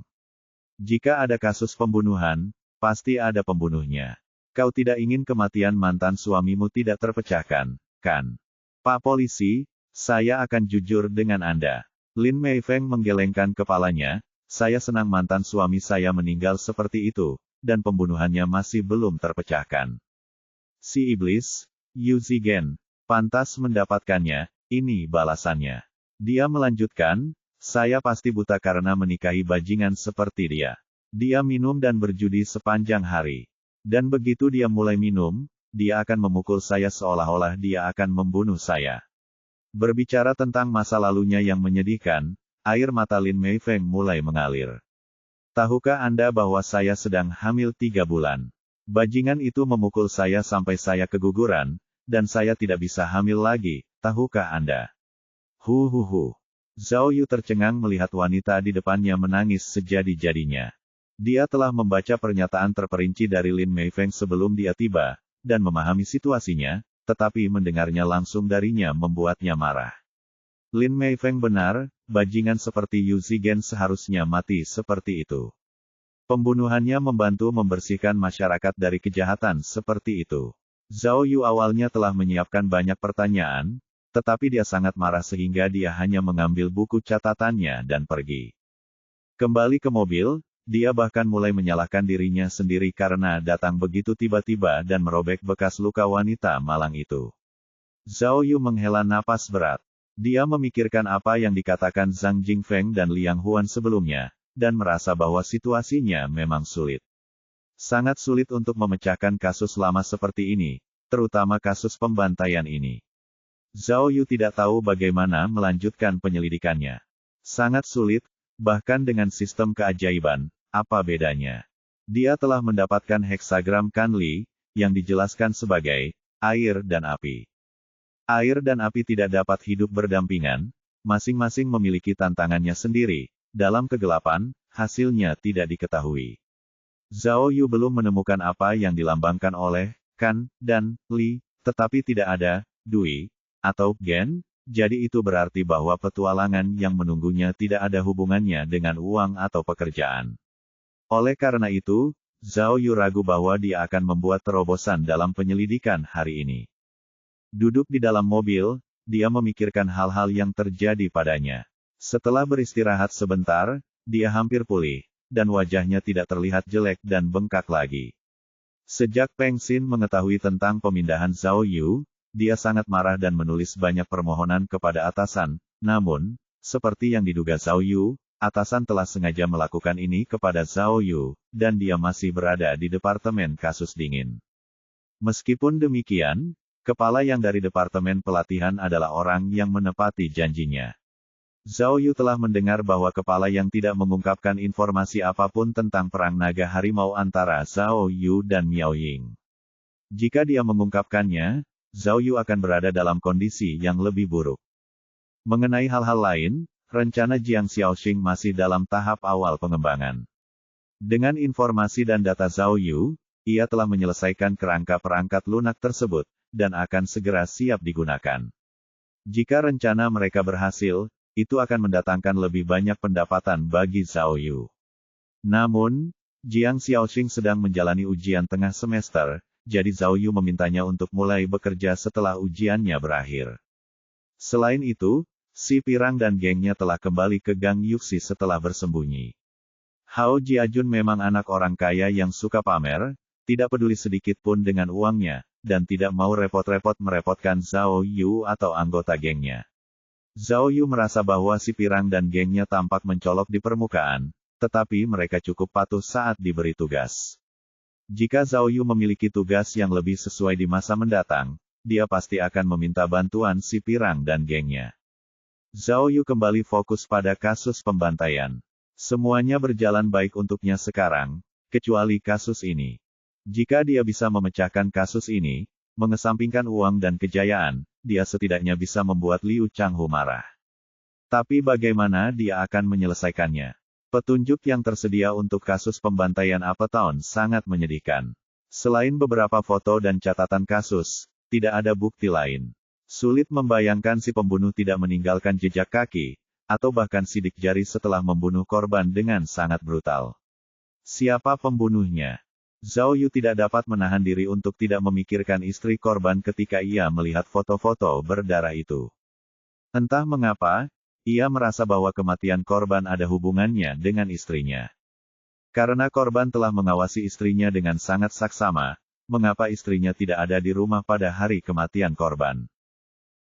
Jika ada kasus pembunuhan, pasti ada pembunuhnya. Kau tidak ingin kematian mantan suamimu tidak terpecahkan, kan? Pak Polisi, saya akan jujur dengan Anda. Lin Meifeng menggelengkan kepalanya, saya senang mantan suami saya meninggal seperti itu, dan pembunuhannya masih belum terpecahkan. Si iblis, Yu Zigen, pantas mendapatkannya, ini balasannya. Dia melanjutkan, saya pasti buta karena menikahi bajingan seperti dia. Dia minum dan berjudi sepanjang hari. Dan begitu dia mulai minum, dia akan memukul saya seolah-olah dia akan membunuh saya. Berbicara tentang masa lalunya yang menyedihkan, air mata Lin Meifeng mulai mengalir. Tahukah Anda bahwa saya sedang hamil 3 bulan? Bajingan itu memukul saya sampai saya keguguran, dan saya tidak bisa hamil lagi, tahukah Anda? Huhuhu. Zhao Yu tercengang melihat wanita di depannya menangis sejadi-jadinya. Dia telah membaca pernyataan terperinci dari Lin Meifeng sebelum dia tiba, dan memahami situasinya, tetapi mendengarnya langsung darinya membuatnya marah. Lin Meifeng benar, bajingan seperti Yu Zigen seharusnya mati seperti itu. Pembunuhannya membantu membersihkan masyarakat dari kejahatan seperti itu. Zhao Yu awalnya telah menyiapkan banyak pertanyaan, tetapi dia sangat marah sehingga dia hanya mengambil buku catatannya dan pergi. Kembali ke mobil, dia bahkan mulai menyalahkan dirinya sendiri karena datang begitu tiba-tiba dan merobek bekas luka wanita malang itu. Zhao Yu menghela napas berat. Dia memikirkan apa yang dikatakan Zhang Jingfeng dan Liang Huan sebelumnya, dan merasa bahwa situasinya memang sulit. Sangat sulit untuk memecahkan kasus lama seperti ini, terutama kasus pembantaian ini. Zhao Yu tidak tahu bagaimana melanjutkan penyelidikannya. Sangat sulit, bahkan dengan sistem keajaiban, apa bedanya? Dia telah mendapatkan heksagram Kanli, yang dijelaskan sebagai air dan api. Air dan api tidak dapat hidup berdampingan, masing-masing memiliki tantangannya sendiri. Dalam kegelapan, hasilnya tidak diketahui. Zhao Yu belum menemukan apa yang dilambangkan oleh Kan dan Li, tetapi tidak ada Dui atau Gen, jadi itu berarti bahwa petualangan yang menunggunya tidak ada hubungannya dengan uang atau pekerjaan. Oleh karena itu, Zhao Yu ragu bahwa dia akan membuat terobosan dalam penyelidikan hari ini. Duduk di dalam mobil, dia memikirkan hal-hal yang terjadi padanya. Setelah beristirahat sebentar, dia hampir pulih, dan wajahnya tidak terlihat jelek dan bengkak lagi. Sejak Peng Xin mengetahui tentang pemindahan Zhao Yu, dia sangat marah dan menulis banyak permohonan kepada atasan, namun, seperti yang diduga Zhao Yu, atasan telah sengaja melakukan ini kepada Zhao Yu, dan dia masih berada di Departemen Kasus Dingin. Meskipun demikian, kepala yang dari Departemen Pelatihan adalah orang yang menepati janjinya. Zhao Yu telah mendengar bahwa kepala yang tidak mengungkapkan informasi apapun tentang perang naga harimau antara Zhao Yu dan Miao Ying. Jika dia mengungkapkannya, Zhao Yu akan berada dalam kondisi yang lebih buruk. Mengenai hal-hal lain, rencana Jiang Xiaoxing masih dalam tahap awal pengembangan. Dengan informasi dan data Zhao Yu, ia telah menyelesaikan kerangka perangkat lunak tersebut, dan akan segera siap digunakan. Jika rencana mereka berhasil, itu akan mendatangkan lebih banyak pendapatan bagi Zhao Yu. Namun, Jiang Xiaoxing sedang menjalani ujian tengah semester, jadi Zhao Yu memintanya untuk mulai bekerja setelah ujiannya berakhir. Selain itu, si Pirang dan gengnya telah kembali ke Gang Yuxi setelah bersembunyi. Hao Jiajun memang anak orang kaya yang suka pamer, tidak peduli sedikit pun dengan uangnya, dan tidak mau repot-repot merepotkan Zhao Yu atau anggota gengnya. Zhao Yu merasa bahwa si Pirang dan gengnya tampak mencolok di permukaan, tetapi mereka cukup patuh saat diberi tugas. Jika Zhao Yu memiliki tugas yang lebih sesuai di masa mendatang, dia pasti akan meminta bantuan si Pirang dan gengnya. Zhao Yu kembali fokus pada kasus pembantaian. Semuanya berjalan baik untuknya sekarang, kecuali kasus ini. Jika dia bisa memecahkan kasus ini, mengesampingkan uang dan kejayaan, dia setidaknya bisa membuat Liu Changhu marah. Tapi bagaimana dia akan menyelesaikannya? Petunjuk yang tersedia untuk kasus pembantaian Uptown sangat menyedihkan. Selain beberapa foto dan catatan kasus, tidak ada bukti lain. Sulit membayangkan si pembunuh tidak meninggalkan jejak kaki, atau bahkan sidik jari setelah membunuh korban dengan sangat brutal. Siapa pembunuhnya? Zhao Yu tidak dapat menahan diri untuk tidak memikirkan istri korban ketika ia melihat foto-foto berdarah itu. Entah mengapa, ia merasa bahwa kematian korban ada hubungannya dengan istrinya. Karena korban telah mengawasi istrinya dengan sangat saksama, mengapa istrinya tidak ada di rumah pada hari kematian korban?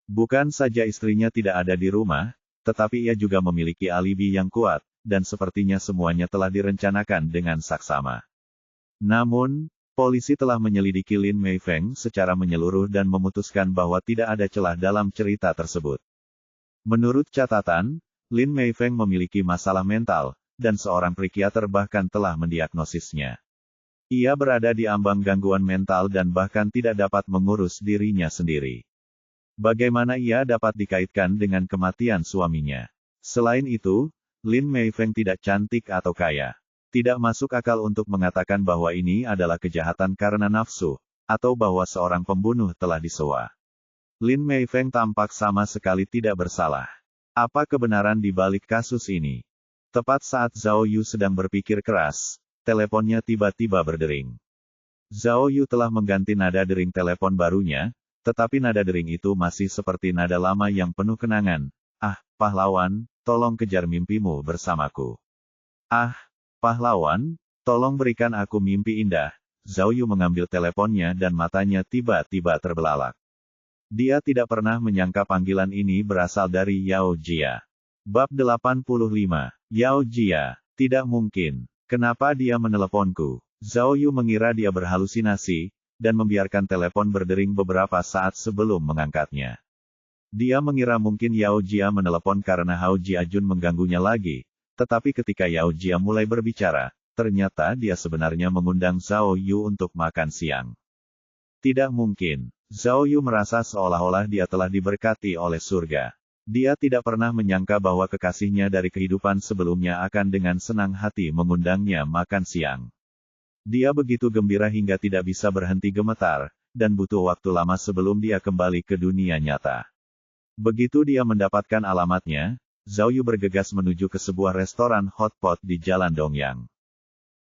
Bukan saja istrinya tidak ada di rumah, tetapi ia juga memiliki alibi yang kuat, dan sepertinya semuanya telah direncanakan dengan saksama. Namun, polisi telah menyelidiki Lin Meifeng secara menyeluruh dan memutuskan bahwa tidak ada celah dalam cerita tersebut. Menurut catatan, Lin Meifeng memiliki masalah mental, dan seorang psikiater bahkan telah mendiagnosisnya. Ia berada di ambang gangguan mental dan bahkan tidak dapat mengurus dirinya sendiri. Bagaimana ia dapat dikaitkan dengan kematian suaminya? Selain itu, Lin Meifeng tidak cantik atau kaya. Tidak masuk akal untuk mengatakan bahwa ini adalah kejahatan karena nafsu, atau bahwa seorang pembunuh telah disewa. Lin Meifeng tampak sama sekali tidak bersalah. Apa kebenaran di balik kasus ini? Tepat saat Zhao Yu sedang berpikir keras, teleponnya tiba-tiba berdering. Zhao Yu telah mengganti nada dering telepon barunya, tetapi nada dering itu masih seperti nada lama yang penuh kenangan. Ah, pahlawan, tolong kejar mimpimu bersamaku. Ah, pahlawan, tolong berikan aku mimpi indah. Zhao Yu mengambil teleponnya dan matanya tiba-tiba terbelalak. Dia tidak pernah menyangka panggilan ini berasal dari Yao Jia. Bab 85. Yao Jia, tidak mungkin. Kenapa dia meneleponku? Zhao Yu mengira dia berhalusinasi, dan membiarkan telepon berdering beberapa saat sebelum mengangkatnya. Dia mengira mungkin Yao Jia menelepon karena Hao Jiajun mengganggunya lagi, tetapi ketika Yao Jia mulai berbicara, ternyata dia sebenarnya mengundang Zhao Yu untuk makan siang. Tidak mungkin. Zhao Yu merasa seolah-olah dia telah diberkati oleh surga. Dia tidak pernah menyangka bahwa kekasihnya dari kehidupan sebelumnya akan dengan senang hati mengundangnya makan siang. Dia begitu gembira hingga tidak bisa berhenti gemetar, dan butuh waktu lama sebelum dia kembali ke dunia nyata. Begitu dia mendapatkan alamatnya, Zhao Yu bergegas menuju ke sebuah restoran hotpot di Jalan Dongyang.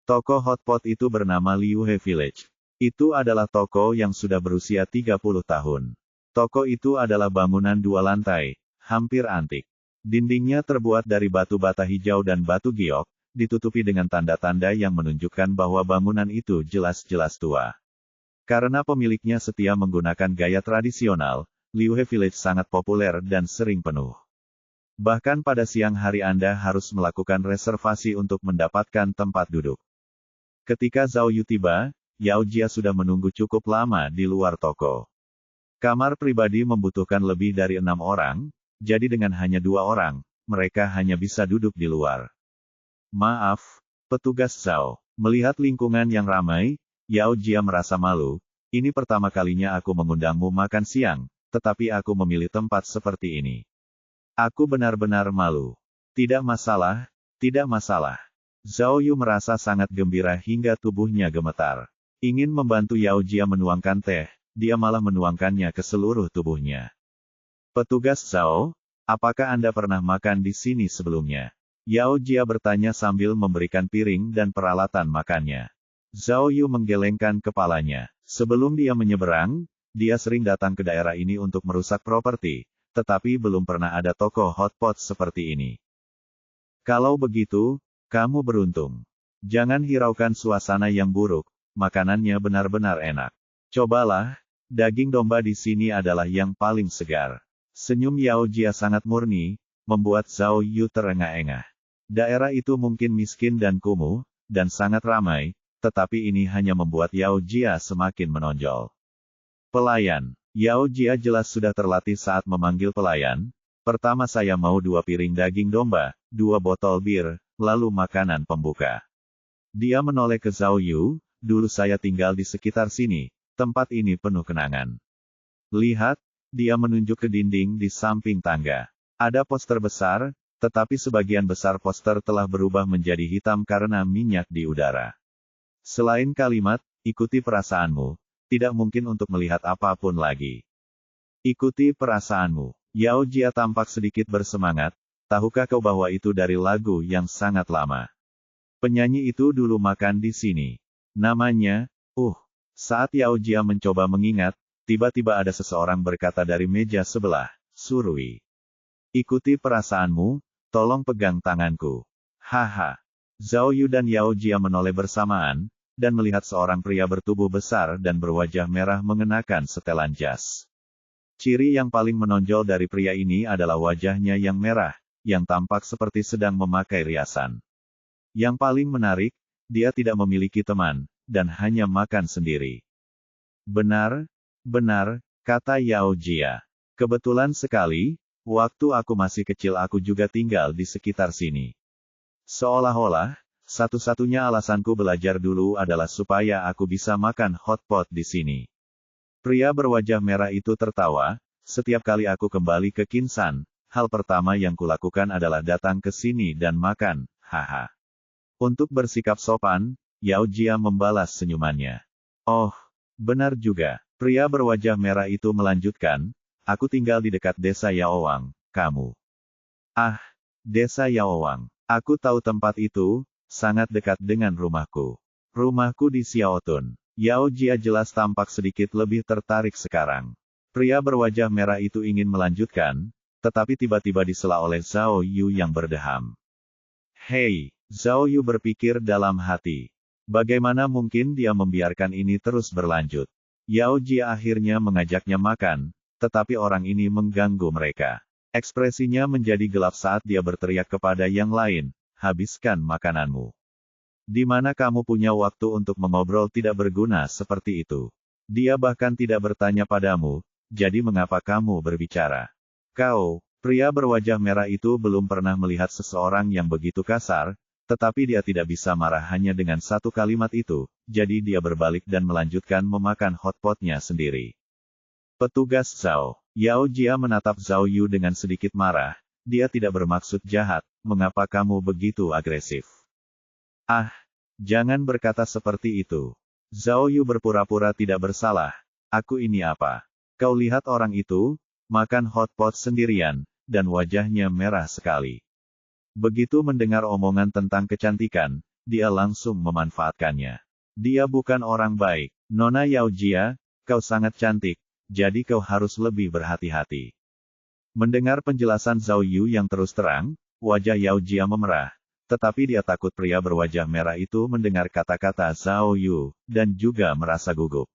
Toko hotpot itu bernama Liuhe Village. Itu adalah toko yang sudah berusia 30 tahun. Toko itu adalah bangunan 2 lantai, hampir antik. Dindingnya terbuat dari batu bata hijau dan batu giok, ditutupi dengan tanda-tanda yang menunjukkan bahwa bangunan itu jelas-jelas tua. Karena pemiliknya setia menggunakan gaya tradisional, Liuhe Village sangat populer dan sering penuh. Bahkan pada siang hari Anda harus melakukan reservasi untuk mendapatkan tempat duduk. Ketika Zhao Yu tiba, Yao Jia sudah menunggu cukup lama di luar toko. Kamar pribadi membutuhkan lebih dari 6 orang, jadi dengan hanya 2 orang, mereka hanya bisa duduk di luar. Maaf, petugas Zhao. Melihat lingkungan yang ramai, Yao Jia merasa malu. Ini pertama kalinya aku mengundangmu makan siang, tetapi aku memilih tempat seperti ini. Aku benar-benar malu. Tidak masalah, tidak masalah. Zhao Yu merasa sangat gembira hingga tubuhnya gemetar. Ingin membantu Yao Jia menuangkan teh, dia malah menuangkannya ke seluruh tubuhnya. Petugas Zhao, apakah Anda pernah makan di sini sebelumnya? Yao Jia bertanya sambil memberikan piring dan peralatan makannya. Zhao Yu menggelengkan kepalanya. Sebelum dia menyeberang, dia sering datang ke daerah ini untuk merusak properti, tetapi belum pernah ada toko hotpot seperti ini. Kalau begitu, kamu beruntung. Jangan hiraukan suasana yang buruk. Makanannya benar-benar enak. Cobalah, daging domba di sini adalah yang paling segar. Senyum Yao Jia sangat murni, membuat Zhao Yu terengah-engah. Daerah itu mungkin miskin dan kumuh, dan sangat ramai, tetapi ini hanya membuat Yao Jia semakin menonjol. Pelayan. Yao Jia jelas sudah terlatih saat memanggil pelayan. Pertama saya mau 2 piring daging domba, 2 botol bir, lalu makanan pembuka. Dia menoleh ke Zhao Yu. Dulu saya tinggal di sekitar sini, tempat ini penuh kenangan. Lihat, dia menunjuk ke dinding di samping tangga. Ada poster besar, tetapi sebagian besar poster telah berubah menjadi hitam karena minyak di udara. Selain kalimat, ikuti perasaanmu, tidak mungkin untuk melihat apapun lagi. Ikuti perasaanmu. Yao Jia tampak sedikit bersemangat, tahukah kau bahwa itu dari lagu yang sangat lama? Penyanyi itu dulu makan di sini. Namanya, Saat Yao Jia mencoba mengingat, tiba-tiba ada seseorang berkata dari meja sebelah, Surui. Ikuti perasaanmu, tolong pegang tanganku. Haha. Zhao Yu dan Yao Jia menoleh bersamaan, dan melihat seorang pria bertubuh besar dan berwajah merah mengenakan setelan jas. Ciri yang paling menonjol dari pria ini adalah wajahnya yang merah, yang tampak seperti sedang memakai riasan. Yang paling menarik, dia tidak memiliki teman, dan hanya makan sendiri. Benar, kata Yao Jia. Kebetulan sekali, waktu aku masih kecil aku juga tinggal di sekitar sini. Seolah-olah, satu-satunya alasanku belajar dulu adalah supaya aku bisa makan hotpot di sini. Pria berwajah merah itu tertawa, setiap kali aku kembali ke Kinsan, hal pertama yang kulakukan adalah datang ke sini dan makan, haha. Untuk bersikap sopan, Yao Jia membalas senyumannya. Oh, Benar juga. Pria berwajah merah itu melanjutkan, aku tinggal di dekat desa Yaowang, kamu. Ah, desa Yaowang. Aku tahu tempat itu, sangat dekat dengan rumahku. Rumahku di Xiaotun. Yao Jia jelas tampak sedikit lebih tertarik sekarang. Pria berwajah merah itu ingin melanjutkan, tetapi tiba-tiba disela oleh Zhao Yu yang berdeham. Hei, Zhao Yu berpikir dalam hati. Bagaimana mungkin dia membiarkan ini terus berlanjut? Yao Jia akhirnya mengajaknya makan, tetapi orang ini mengganggu mereka. Ekspresinya menjadi gelap saat dia berteriak kepada yang lain, habiskan makananmu. Di mana kamu punya waktu untuk mengobrol tidak berguna seperti itu? Dia bahkan tidak bertanya padamu, jadi mengapa kamu berbicara? Kau, pria berwajah merah itu belum pernah melihat seseorang yang begitu kasar, tetapi dia tidak bisa marah hanya dengan satu kalimat itu, jadi dia berbalik dan melanjutkan memakan hotpotnya sendiri. Petugas Zhao. Yao Jia menatap Zhao Yu dengan sedikit marah, dia tidak bermaksud jahat, mengapa kamu begitu agresif? Ah, jangan berkata seperti itu. Zhao Yu berpura-pura tidak bersalah. Aku ini apa? Kau lihat orang itu, makan hotpot sendirian, dan wajahnya merah sekali. Begitu mendengar omongan tentang kecantikan, dia langsung memanfaatkannya. Dia bukan orang baik. Nona Yao Jia, kau sangat cantik, jadi kau harus lebih berhati-hati. Mendengar penjelasan Zhao Yu yang terus terang, wajah Yao Jia memerah. Tetapi dia takut pria berwajah merah itu mendengar kata-kata Zhao Yu, dan juga merasa gugup.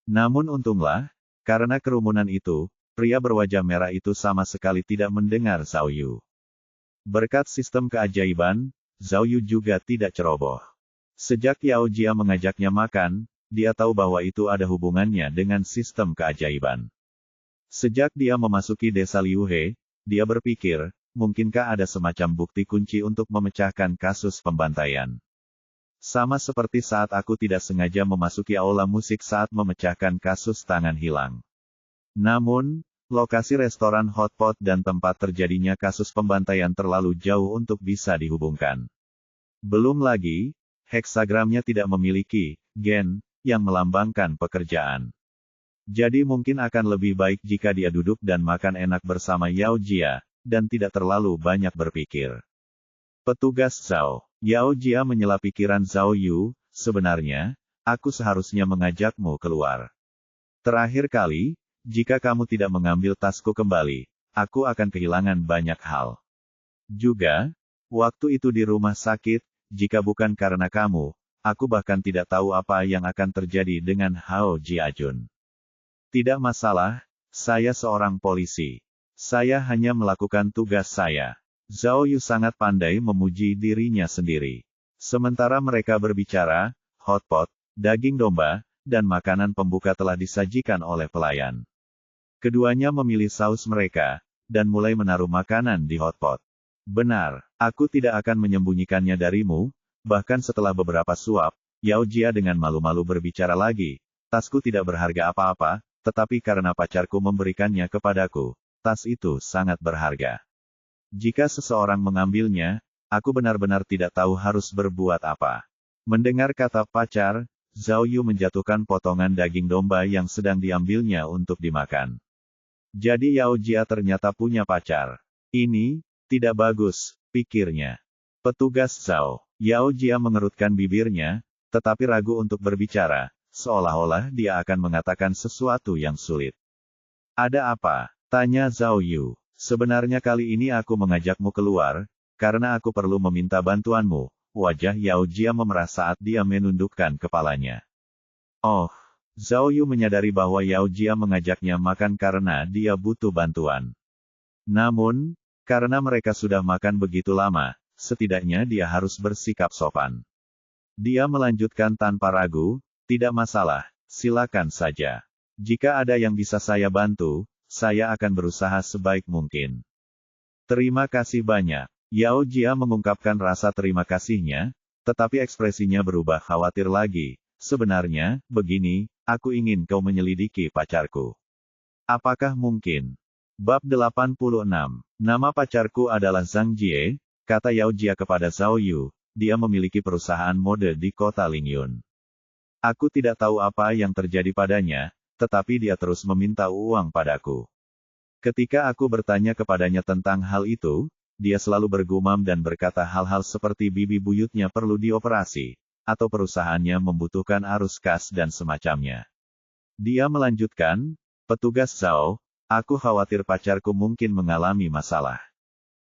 Namun untunglah, karena kerumunan itu, pria berwajah merah itu sama sekali tidak mendengar Zhao Yu. Berkat sistem keajaiban, Zhao Yu juga tidak ceroboh. Sejak Yao Jia mengajaknya makan, dia tahu bahwa itu ada hubungannya dengan sistem keajaiban. Sejak dia memasuki desa Liuhe, dia berpikir, mungkinkah ada semacam bukti kunci untuk memecahkan kasus pembantaian? Sama seperti saat aku tidak sengaja memasuki aula musik saat memecahkan kasus tangan hilang. Namun, lokasi restoran hotpot dan tempat terjadinya kasus pembantaian terlalu jauh untuk bisa dihubungkan. Belum lagi, heksagramnya tidak memiliki gen yang melambangkan pekerjaan. Jadi mungkin akan lebih baik jika dia duduk dan makan enak bersama Yao Jia, dan tidak terlalu banyak berpikir. Petugas Zhao. Yao Jia menyela pikiran Zhao Yu, sebenarnya, aku seharusnya mengajakmu keluar. Terakhir kali, jika kamu tidak mengambil tasku kembali, aku akan kehilangan banyak hal. Juga, waktu itu di rumah sakit, jika bukan karena kamu, aku bahkan tidak tahu apa yang akan terjadi dengan Hao Jiajun. Tidak masalah, saya seorang polisi. Saya hanya melakukan tugas saya. Zhao Yu sangat pandai memuji dirinya sendiri. Sementara mereka berbicara, hotpot, daging domba, dan makanan pembuka telah disajikan oleh pelayan. Keduanya memilih saus mereka, dan mulai menaruh makanan di hotpot. Benar, aku tidak akan menyembunyikannya darimu, bahkan setelah beberapa suap, Yao Jia dengan malu-malu berbicara lagi, tasku tidak berharga apa-apa, tetapi karena pacarku memberikannya kepadaku, tas itu sangat berharga. Jika seseorang mengambilnya, aku benar-benar tidak tahu harus berbuat apa. Mendengar kata pacar, Zhao Yu menjatuhkan potongan daging domba yang sedang diambilnya untuk dimakan. Jadi Yao Jia ternyata punya pacar. Ini, tidak bagus, pikirnya. Petugas Zhao. Yao Jia mengerutkan bibirnya, tetapi ragu untuk berbicara, seolah-olah dia akan mengatakan sesuatu yang sulit. Ada apa? Tanya Zhao Yu. Sebenarnya kali ini aku mengajakmu keluar, karena aku perlu meminta bantuanmu. Wajah Yao Jia memerah saat dia menundukkan kepalanya. Oh, Zhao Yu menyadari bahwa Yao Jia mengajaknya makan karena dia butuh bantuan. Namun, karena mereka sudah makan begitu lama, setidaknya dia harus bersikap sopan. Dia melanjutkan tanpa ragu, tidak masalah, silakan saja. Jika ada yang bisa saya bantu, saya akan berusaha sebaik mungkin. Terima kasih banyak. Yao Jia mengungkapkan rasa terima kasihnya, tetapi ekspresinya berubah khawatir lagi. Sebenarnya, begini, aku ingin kau menyelidiki pacarku. Apakah mungkin? Bab 86. Nama pacarku adalah Zhang Jie, kata Yao Jia kepada Zhao Yu, dia memiliki perusahaan mode di kota Lingyun. Aku tidak tahu apa yang terjadi padanya, tetapi dia terus meminta uang padaku. Ketika aku bertanya kepadanya tentang hal itu, dia selalu bergumam dan berkata hal-hal seperti bibi buyutnya perlu dioperasi, atau perusahaannya membutuhkan arus kas dan semacamnya. Dia melanjutkan, "Petugas Zhao, aku khawatir pacarku mungkin mengalami masalah."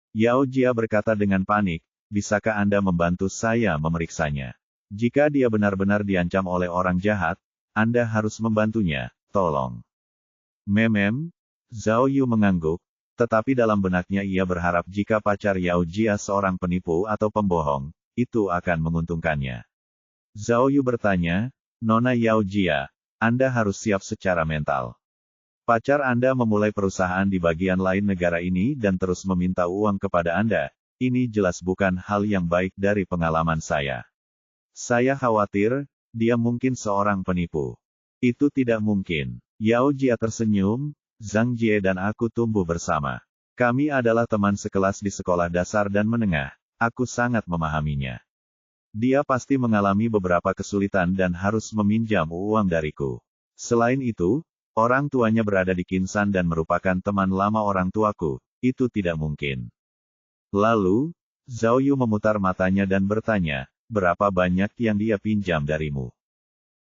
Yao Jia berkata dengan panik, "Bisakah Anda membantu saya memeriksanya? Jika dia benar-benar diancam oleh orang jahat, Anda harus membantunya, tolong." Memem, Zhao Yu mengangguk, tetapi dalam benaknya ia berharap jika pacar Yao Jia seorang penipu atau pembohong, itu akan menguntungkannya. Zhao Yu bertanya, "Nona Yao Jia, Anda harus siap secara mental. Pacar Anda memulai perusahaan di bagian lain negara ini dan terus meminta uang kepada Anda. Ini jelas bukan hal yang baik dari pengalaman saya. Saya khawatir, dia mungkin seorang penipu." "Itu tidak mungkin." Yao Jia tersenyum, "Zhang Jie dan aku tumbuh bersama. Kami adalah teman sekelas di sekolah dasar dan menengah. Aku sangat memahaminya. Dia pasti mengalami beberapa kesulitan dan harus meminjam uang dariku. Selain itu, orang tuanya berada di Kinsan dan merupakan teman lama orang tuaku. Itu tidak mungkin." Lalu, Zhao Yu memutar matanya dan bertanya, "Berapa banyak yang dia pinjam darimu?"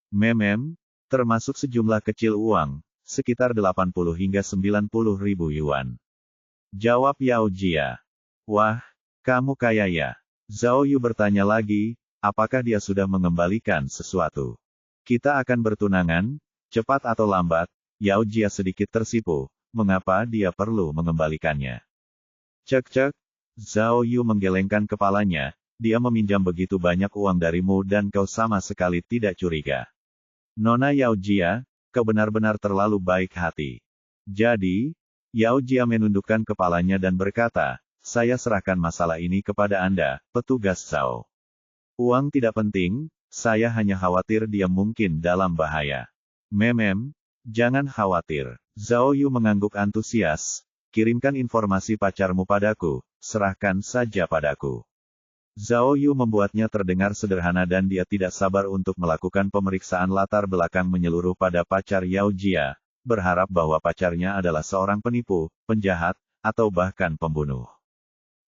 "Memem, termasuk sejumlah kecil uang, sekitar 80 hingga 90 ribu yuan." Jawab Yao Jia. "Wah, kamu kaya ya?" Zhao Yu bertanya lagi, "Apakah dia sudah mengembalikan sesuatu?" "Kita akan bertunangan, cepat atau lambat." Yao Jia sedikit tersipu, mengapa dia perlu mengembalikannya? "Cek-cek." Zhao Yu menggelengkan kepalanya, "Dia meminjam begitu banyak uang darimu dan kau sama sekali tidak curiga. Nona Yao Jia, kau benar-benar terlalu baik hati." "Jadi," Yao Jia menundukkan kepalanya dan berkata, "Saya serahkan masalah ini kepada Anda, petugas Zhao. Uang tidak penting, saya hanya khawatir dia mungkin dalam bahaya." "Memem, jangan khawatir." Zhao Yu mengangguk antusias, "Kirimkan informasi pacarmu padaku, serahkan saja padaku." Zhao Yu membuatnya terdengar sederhana dan dia tidak sabar untuk melakukan pemeriksaan latar belakang menyeluruh pada pacar Yao Jia, berharap bahwa pacarnya adalah seorang penipu, penjahat, atau bahkan pembunuh.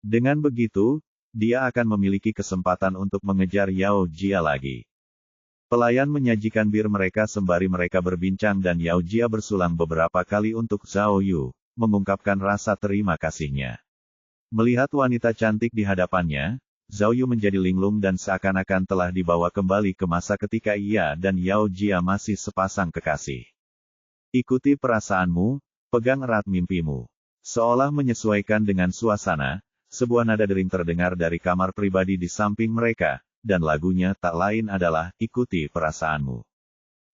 Dengan begitu, dia akan memiliki kesempatan untuk mengejar Yao Jia lagi. Pelayan menyajikan bir mereka sembari mereka berbincang dan Yao Jia bersulang beberapa kali untuk Zhao Yu, mengungkapkan rasa terima kasihnya. Melihat wanita cantik di hadapannya, Zhao Yu menjadi linglung dan seakan-akan telah dibawa kembali ke masa ketika ia dan Yao Jia masih sepasang kekasih. "Ikuti perasaanmu, pegang erat mimpimu." Seolah menyesuaikan dengan suasana, sebuah nada dering terdengar dari kamar pribadi di samping mereka, dan lagunya tak lain adalah "Ikuti Perasaanmu."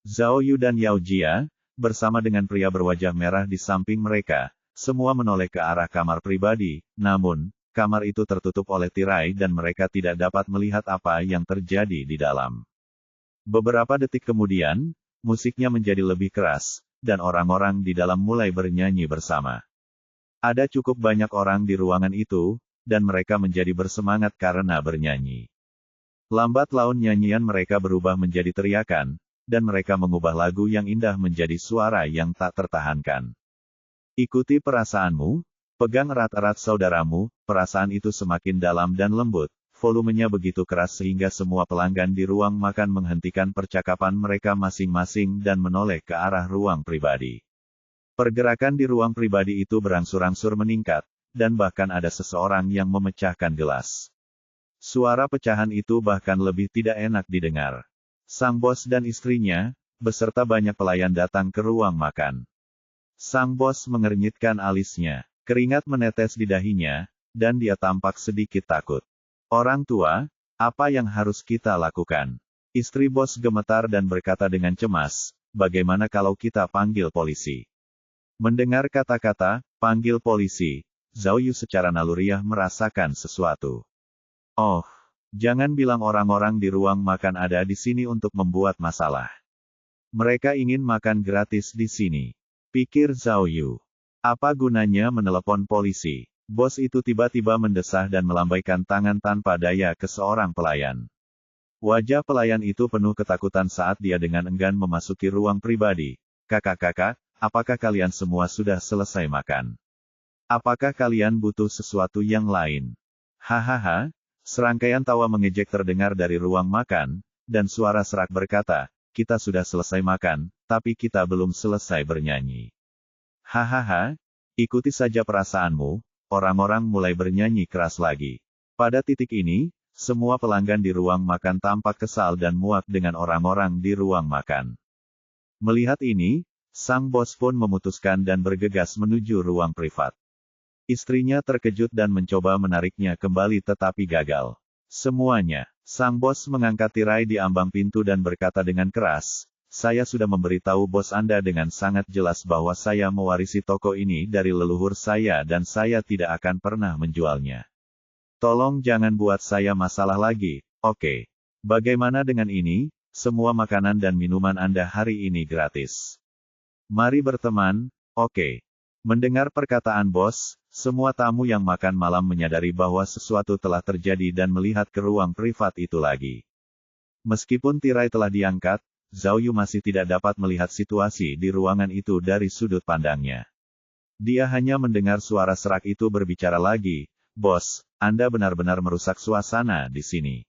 Zhao Yu dan Yao Jia, bersama dengan pria berwajah merah di samping mereka, semua menoleh ke arah kamar pribadi, namun, kamar itu tertutup oleh tirai dan mereka tidak dapat melihat apa yang terjadi di dalam. Beberapa detik kemudian, musiknya menjadi lebih keras, dan orang-orang di dalam mulai bernyanyi bersama. Ada cukup banyak orang di ruangan itu, dan mereka menjadi bersemangat karena bernyanyi. Lambat laun nyanyian mereka berubah menjadi teriakan, dan mereka mengubah lagu yang indah menjadi suara yang tak tertahankan. "Ikuti perasaanmu, pegang erat-erat saudaramu." Perasaan itu semakin dalam dan lembut, volumenya begitu keras sehingga semua pelanggan di ruang makan menghentikan percakapan mereka masing-masing dan menoleh ke arah ruang pribadi. Pergerakan di ruang pribadi itu berangsur-angsur meningkat, dan bahkan ada seseorang yang memecahkan gelas. Suara pecahan itu bahkan lebih tidak enak didengar. Sang bos dan istrinya, beserta banyak pelayan datang ke ruang makan. Sang bos mengernyitkan alisnya, keringat menetes di dahinya, dan dia tampak sedikit takut. "Orang tua, apa yang harus kita lakukan?" Istri bos gemetar dan berkata dengan cemas, "Bagaimana kalau kita panggil polisi?" Mendengar kata-kata, "panggil polisi," Zhao Yu secara naluriah merasakan sesuatu. "Oh, jangan bilang orang-orang di ruang makan ada di sini untuk membuat masalah. Mereka ingin makan gratis di sini," pikir Zhao Yu. Apa gunanya menelepon polisi? Bos itu tiba-tiba mendesah dan melambaikan tangan tanpa daya ke seorang pelayan. Wajah pelayan itu penuh ketakutan saat dia dengan enggan memasuki ruang pribadi. Kakak-kakak, apakah kalian semua sudah selesai makan? Apakah kalian butuh sesuatu yang lain? Hahaha, serangkaian tawa mengejek terdengar dari ruang makan, dan suara serak berkata, kita sudah selesai makan, tapi kita belum selesai bernyanyi. Hahaha, ikuti saja perasaanmu, orang-orang mulai bernyanyi keras lagi. Pada titik ini, semua pelanggan di ruang makan tampak kesal dan muak dengan orang-orang di ruang makan. Melihat ini, sang bos pun memutuskan dan bergegas menuju ruang privat. Istrinya terkejut dan mencoba menariknya kembali tetapi gagal. Semuanya, sang bos mengangkat tirai di ambang pintu dan berkata dengan keras, saya sudah memberitahu bos Anda dengan sangat jelas bahwa saya mewarisi toko ini dari leluhur saya dan saya tidak akan pernah menjualnya. Tolong jangan buat saya masalah lagi, oke? Bagaimana dengan ini? Semua makanan dan minuman Anda hari ini gratis. Mari berteman, oke? Mendengar perkataan bos, semua tamu yang makan malam menyadari bahwa sesuatu telah terjadi dan melihat ke ruang privat itu lagi. Meskipun tirai telah diangkat, Zhao Yu masih tidak dapat melihat situasi di ruangan itu dari sudut pandangnya. Dia hanya mendengar suara serak itu berbicara lagi, bos, Anda benar-benar merusak suasana di sini.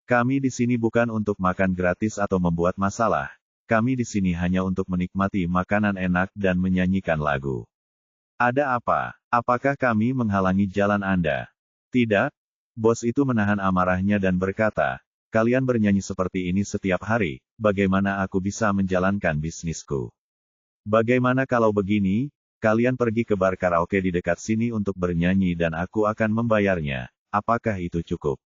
Kami di sini bukan untuk makan gratis atau membuat masalah. Kami di sini hanya untuk menikmati makanan enak dan menyanyikan lagu. Ada apa? Apakah kami menghalangi jalan Anda? Tidak. Bos itu menahan amarahnya dan berkata, kalian bernyanyi seperti ini setiap hari, bagaimana aku bisa menjalankan bisnisku? Bagaimana kalau begini? Kalian pergi ke bar karaoke di dekat sini untuk bernyanyi dan aku akan membayarnya. Apakah itu cukup?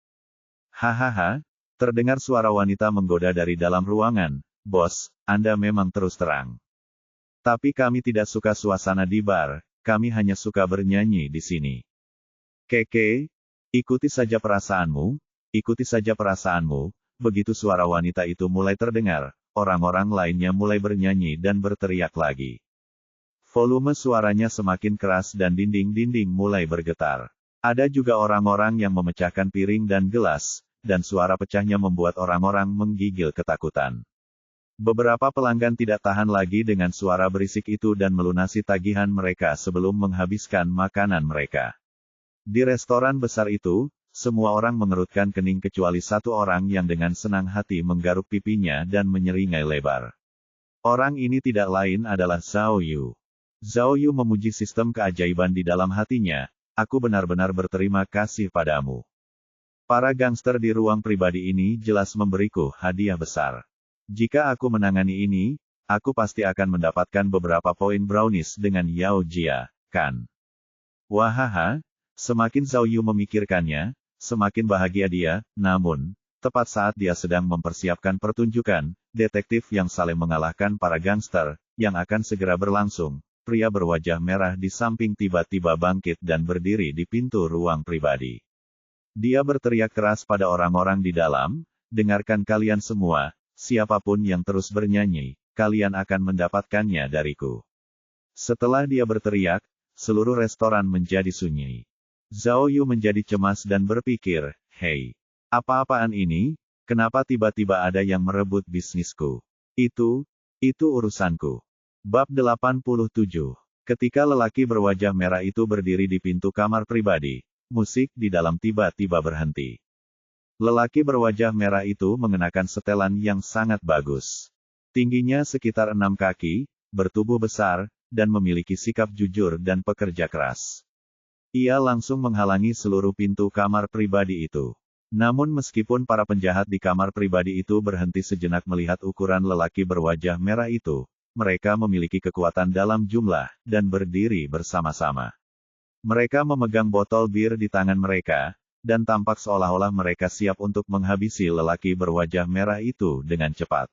Hahaha, terdengar suara wanita menggoda dari dalam ruangan. Bos, Anda memang terus terang. Tapi kami tidak suka suasana di bar, kami hanya suka bernyanyi di sini. Keke, ikuti saja perasaanmu, ikuti saja perasaanmu. Begitu suara wanita itu mulai terdengar, orang-orang lainnya mulai bernyanyi dan berteriak lagi. Volume suaranya semakin keras dan dinding-dinding mulai bergetar. Ada juga orang-orang yang memecahkan piring dan gelas, dan suara pecahnya membuat orang-orang menggigil ketakutan. Beberapa pelanggan tidak tahan lagi dengan suara berisik itu dan melunasi tagihan mereka sebelum menghabiskan makanan mereka. Di restoran besar itu, semua orang mengerutkan kening kecuali satu orang yang dengan senang hati menggaruk pipinya dan menyeringai lebar. Orang ini tidak lain adalah Zhao Yu. Zhao Yu memuji sistem keajaiban di dalam hatinya, aku benar-benar berterima kasih padamu. Para gangster di ruang pribadi ini jelas memberiku hadiah besar. Jika aku menangani ini, aku pasti akan mendapatkan beberapa poin brownies dengan Yao Jia, kan? Wahaha, semakin Zhao Yu memikirkannya, semakin bahagia dia, namun, tepat saat dia sedang mempersiapkan pertunjukan, detektif yang saling mengalahkan para gangster, yang akan segera berlangsung, pria berwajah merah di samping tiba-tiba bangkit dan berdiri di pintu ruang pribadi. Dia berteriak keras pada orang-orang di dalam, dengarkan kalian semua, siapapun yang terus bernyanyi, kalian akan mendapatkannya dariku. Setelah dia berteriak, seluruh restoran menjadi sunyi. Zhao Yu menjadi cemas dan berpikir, hei, apa-apaan ini? Kenapa tiba-tiba ada yang merebut bisnisku? Itu urusanku. Bab 87. Ketika lelaki berwajah merah itu berdiri di pintu kamar pribadi, musik di dalam tiba-tiba berhenti. Lelaki berwajah merah itu mengenakan setelan yang sangat bagus. Tingginya sekitar 6 kaki, bertubuh besar, dan memiliki sikap jujur dan pekerja keras. Ia langsung menghalangi seluruh pintu kamar pribadi itu. Namun meskipun para penjahat di kamar pribadi itu berhenti sejenak melihat ukuran lelaki berwajah merah itu, mereka memiliki kekuatan dalam jumlah, dan berdiri bersama-sama. Mereka memegang botol bir di tangan mereka, dan tampak seolah-olah mereka siap untuk menghabisi lelaki berwajah merah itu dengan cepat.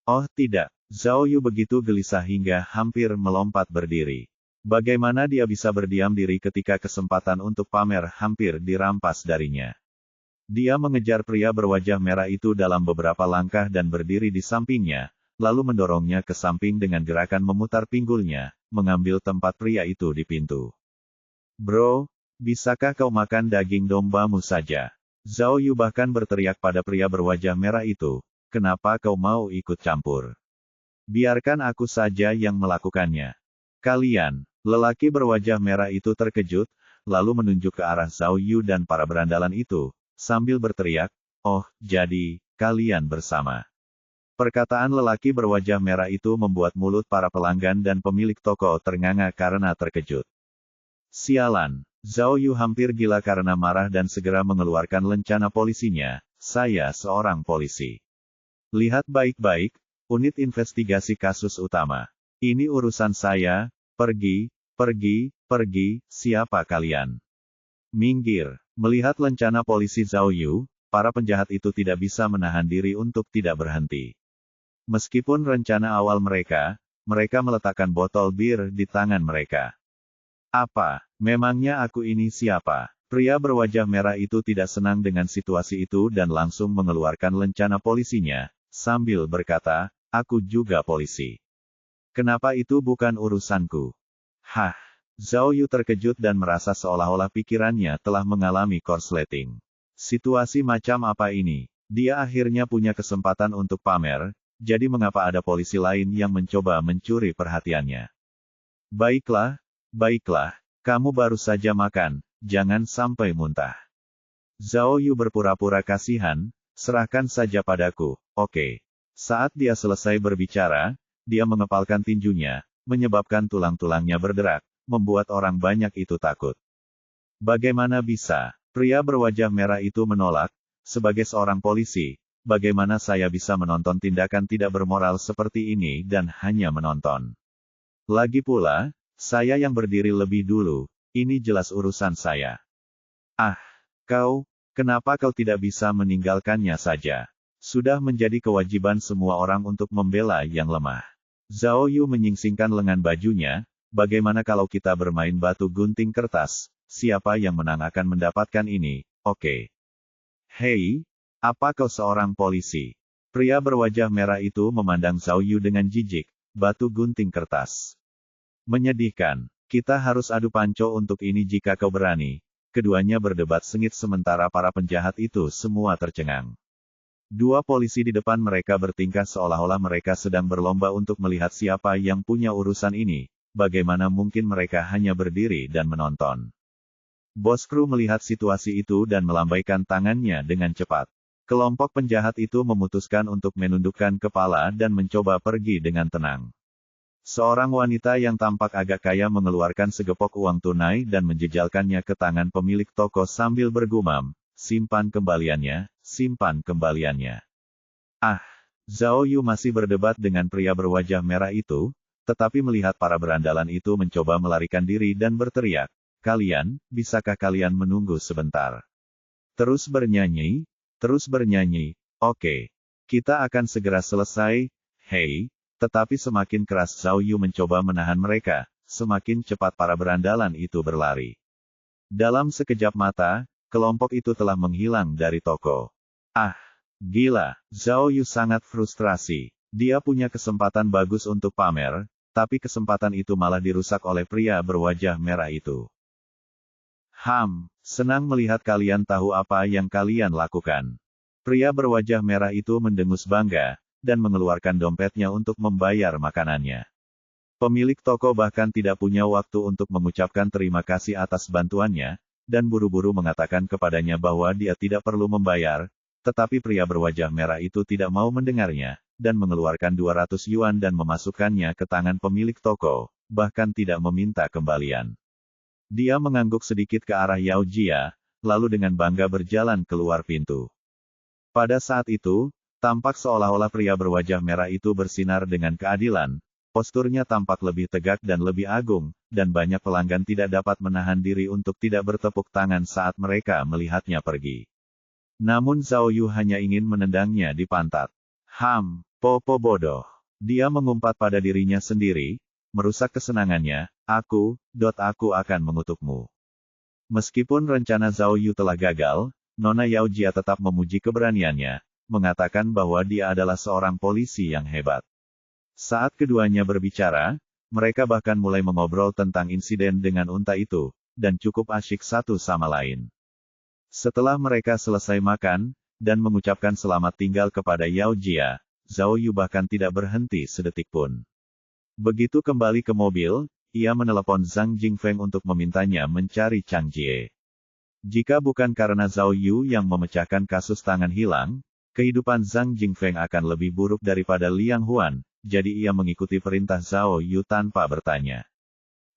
Oh tidak, Zhao Yu begitu gelisah hingga hampir melompat berdiri. Bagaimana dia bisa berdiam diri ketika kesempatan untuk pamer hampir dirampas darinya? Dia mengejar pria berwajah merah itu dalam beberapa langkah dan berdiri di sampingnya, lalu mendorongnya ke samping dengan gerakan memutar pinggulnya, mengambil tempat pria itu di pintu. Bro, bisakah kau makan daging dombamu saja? Zhao Yu bahkan berteriak pada pria berwajah merah itu, kenapa kau mau ikut campur? Biarkan aku saja yang melakukannya. Kalian, lelaki berwajah merah itu terkejut, lalu menunjuk ke arah Zhao Yu dan para berandalan itu, sambil berteriak, oh, jadi, kalian bersama. Perkataan lelaki berwajah merah itu membuat mulut para pelanggan dan pemilik toko ternganga karena terkejut. Sialan, Zhao Yu hampir gila karena marah dan segera mengeluarkan lencana polisinya, saya seorang polisi. Lihat baik-baik, unit investigasi kasus utama. Ini urusan saya, pergi, siapa kalian? Minggir. Melihat lencana polisi Zhao Yu, para penjahat itu tidak bisa menahan diri untuk tidak berhenti. Meskipun rencana awal mereka meletakkan botol bir di tangan mereka. Apa, memangnya aku ini siapa? Pria berwajah merah itu tidak senang dengan situasi itu dan langsung mengeluarkan lencana polisinya, sambil berkata, aku juga polisi. Kenapa itu bukan urusanku? Hah, Zhao Yu terkejut dan merasa seolah-olah pikirannya telah mengalami korsleting. Situasi macam apa ini? Dia akhirnya punya kesempatan untuk pamer, jadi mengapa ada polisi lain yang mencoba mencuri perhatiannya? Baiklah, kamu baru saja makan, jangan sampai muntah. Zhao Yu berpura-pura kasihan, serahkan saja padaku, oke. Saat dia selesai berbicara, dia mengepalkan tinjunya, menyebabkan tulang-tulangnya berderak, membuat orang banyak itu takut. Bagaimana bisa? Pria berwajah merah itu menolak, sebagai seorang polisi, bagaimana saya bisa menonton tindakan tidak bermoral seperti ini dan hanya menonton? Lagi pula, saya yang berdiri lebih dulu, ini jelas urusan saya. Ah, kenapa kau tidak bisa meninggalkannya saja? Sudah menjadi kewajiban semua orang untuk membela yang lemah. Zhao Yu menyingsingkan lengan bajunya, bagaimana kalau kita bermain batu gunting kertas, siapa yang menang akan mendapatkan ini, oke. Hei, apa kau seorang polisi? Pria berwajah merah itu memandang Zhao Yu dengan jijik, batu gunting kertas. Menyedihkan, kita harus adu panco untuk ini jika kau berani. Keduanya berdebat sengit sementara para penjahat itu semua tercengang. Dua polisi di depan mereka bertingkah seolah-olah mereka sedang berlomba untuk melihat siapa yang punya urusan ini, bagaimana mungkin mereka hanya berdiri dan menonton. Bos kru melihat situasi itu dan melambaikan tangannya dengan cepat. Kelompok penjahat itu memutuskan untuk menundukkan kepala dan mencoba pergi dengan tenang. Seorang wanita yang tampak agak kaya mengeluarkan segepok uang tunai dan menjejalkannya ke tangan pemilik toko sambil bergumam, simpan kembaliannya, simpan kembaliannya. Ah, Zhao Yu masih berdebat dengan pria berwajah merah itu, tetapi melihat para berandalan itu mencoba melarikan diri dan berteriak, bisakah kalian menunggu sebentar? Terus bernyanyi, oke. Kita akan segera selesai, hei. Tetapi semakin keras Zhao Yu mencoba menahan mereka, semakin cepat para berandalan itu berlari. Dalam sekejap mata, kelompok itu telah menghilang dari toko. Ah, gila, Zhao Yu sangat frustrasi. Dia punya kesempatan bagus untuk pamer, tapi kesempatan itu malah dirusak oleh pria berwajah merah itu. Senang melihat kalian tahu apa yang kalian lakukan. Pria berwajah merah itu mendengus bangga, dan mengeluarkan dompetnya untuk membayar makanannya. Pemilik toko bahkan tidak punya waktu untuk mengucapkan terima kasih atas bantuannya, dan buru-buru mengatakan kepadanya bahwa dia tidak perlu membayar, tetapi pria berwajah merah itu tidak mau mendengarnya, dan mengeluarkan 200 yuan dan memasukkannya ke tangan pemilik toko, bahkan tidak meminta kembalian. Dia mengangguk sedikit ke arah Yao Jia, lalu dengan bangga berjalan keluar pintu. Pada saat itu, tampak seolah-olah pria berwajah merah itu bersinar dengan keadilan, posturnya tampak lebih tegak dan lebih agung, dan banyak pelanggan tidak dapat menahan diri untuk tidak bertepuk tangan saat mereka melihatnya pergi. Namun Zhao Yu hanya ingin menendangnya di pantat. Popo bodoh. Dia mengumpat pada dirinya sendiri, merusak kesenangannya, aku akan mengutukmu. Meskipun rencana Zhao Yu telah gagal, Nona Yao Jia tetap memuji keberaniannya, mengatakan bahwa dia adalah seorang polisi yang hebat. Saat keduanya berbicara, mereka bahkan mulai mengobrol tentang insiden dengan unta itu, dan cukup asyik satu sama lain. Setelah mereka selesai makan, dan mengucapkan selamat tinggal kepada Yao Jia, Zhao Yu bahkan tidak berhenti sedetik pun. Begitu kembali ke mobil, ia menelepon Zhang Jingfeng untuk memintanya mencari Chang Jie. Jika bukan karena Zhao Yu yang memecahkan kasus tangan hilang, kehidupan Zhang Jingfeng akan lebih buruk daripada Liang Huan, jadi ia mengikuti perintah Zhao Yu tanpa bertanya.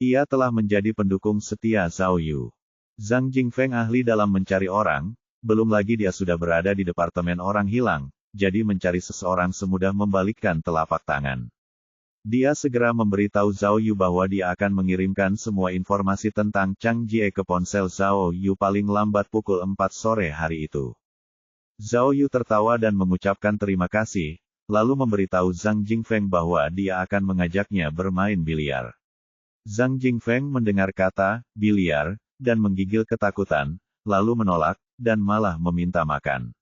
Ia telah menjadi pendukung setia Zhao Yu. Zhang Jingfeng ahli dalam mencari orang, belum lagi dia sudah berada di departemen orang hilang, jadi mencari seseorang semudah membalikkan telapak tangan. Dia segera memberitahu Zhao Yu bahwa dia akan mengirimkan semua informasi tentang Chang Jie ke ponsel Zhao Yu paling lambat pukul 4 sore hari itu. Zhao Yu tertawa dan mengucapkan terima kasih, lalu memberitahu Zhang Jingfeng bahwa dia akan mengajaknya bermain biliar. Zhang Jingfeng mendengar kata biliar dan menggigil ketakutan, lalu menolak, dan malah meminta makan.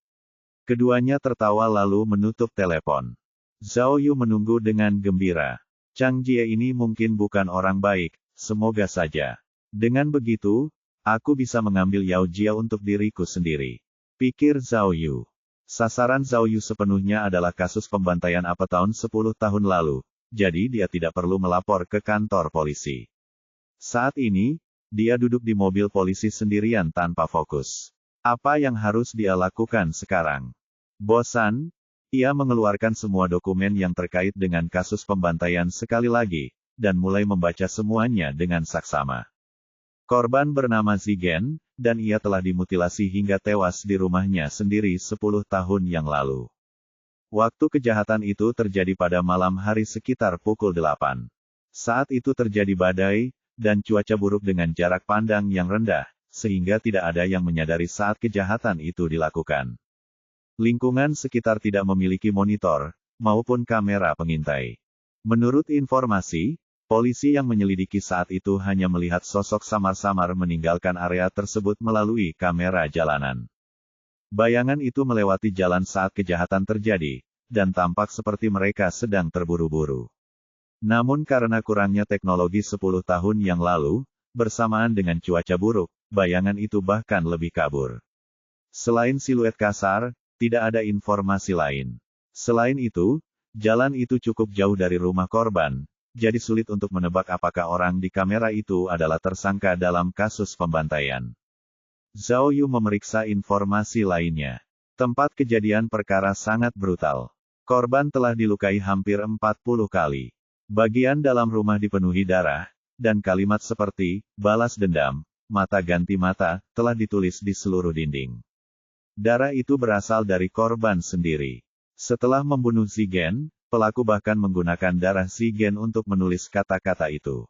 Keduanya tertawa lalu menutup telepon. Zhao Yu menunggu dengan gembira. Chang Jie ini mungkin bukan orang baik, semoga saja. Dengan begitu, aku bisa mengambil Yao Jia untuk diriku sendiri. Pikir Zhao Yu. Sasaran Zhao Yu sepenuhnya adalah kasus pembantaian apa tahun 10 tahun lalu, jadi dia tidak perlu melapor ke kantor polisi. Saat ini, dia duduk di mobil polisi sendirian tanpa fokus. Apa yang harus dia lakukan sekarang? Bosan? Ia mengeluarkan semua dokumen yang terkait dengan kasus pembantaian sekali lagi, dan mulai membaca semuanya dengan saksama. Korban bernama Zigen, dan ia telah dimutilasi hingga tewas di rumahnya sendiri 10 tahun yang lalu. Waktu kejahatan itu terjadi pada malam hari sekitar pukul 8. Saat itu terjadi badai, dan cuaca buruk dengan jarak pandang yang rendah, sehingga tidak ada yang menyadari saat kejahatan itu dilakukan. Lingkungan sekitar tidak memiliki monitor, maupun kamera pengintai. Menurut informasi, polisi yang menyelidiki saat itu hanya melihat sosok samar-samar meninggalkan area tersebut melalui kamera jalanan. Bayangan itu melewati jalan saat kejahatan terjadi, dan tampak seperti mereka sedang terburu-buru. Namun karena kurangnya teknologi 10 tahun yang lalu, bersamaan dengan cuaca buruk, bayangan itu bahkan lebih kabur. Selain siluet kasar, tidak ada informasi lain. Selain itu, jalan itu cukup jauh dari rumah korban, jadi sulit untuk menebak apakah orang di kamera itu adalah tersangka dalam kasus pembantaian. Zhao Yu memeriksa informasi lainnya. Tempat kejadian perkara sangat brutal. Korban telah dilukai hampir 40 kali. Bagian dalam rumah dipenuhi darah, dan kalimat seperti, balas dendam, mata ganti mata, telah ditulis di seluruh dinding. Darah itu berasal dari korban sendiri. Setelah membunuh Zigen, pelaku bahkan menggunakan darah Zigen untuk menulis kata-kata itu.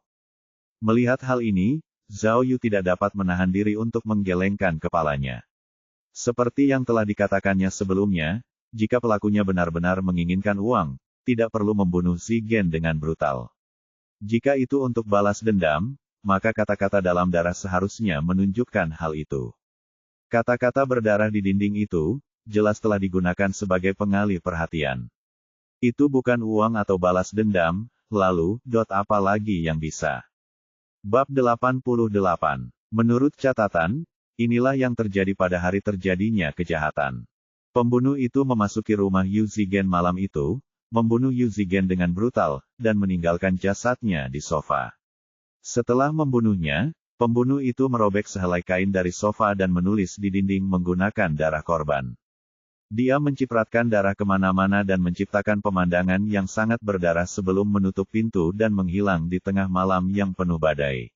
Melihat hal ini, Zhao Yu tidak dapat menahan diri untuk menggelengkan kepalanya. Seperti yang telah dikatakannya sebelumnya, jika pelakunya benar-benar menginginkan uang, tidak perlu membunuh Zigen dengan brutal. Jika itu untuk balas dendam, maka kata-kata dalam darah seharusnya menunjukkan hal itu. Kata-kata berdarah di dinding itu, jelas telah digunakan sebagai pengalih perhatian. Itu bukan uang atau balas dendam, lalu, apa lagi yang bisa? Bab 88. Menurut catatan, inilah yang terjadi pada hari terjadinya kejahatan. Pembunuh itu memasuki rumah Yu Zigen malam itu, membunuh Yu Zigen dengan brutal, dan meninggalkan jasadnya di sofa. Setelah membunuhnya, pembunuh itu merobek sehelai kain dari sofa dan menulis di dinding menggunakan darah korban. Dia mencipratkan darah kemana-mana dan menciptakan pemandangan yang sangat berdarah sebelum menutup pintu dan menghilang di tengah malam yang penuh badai.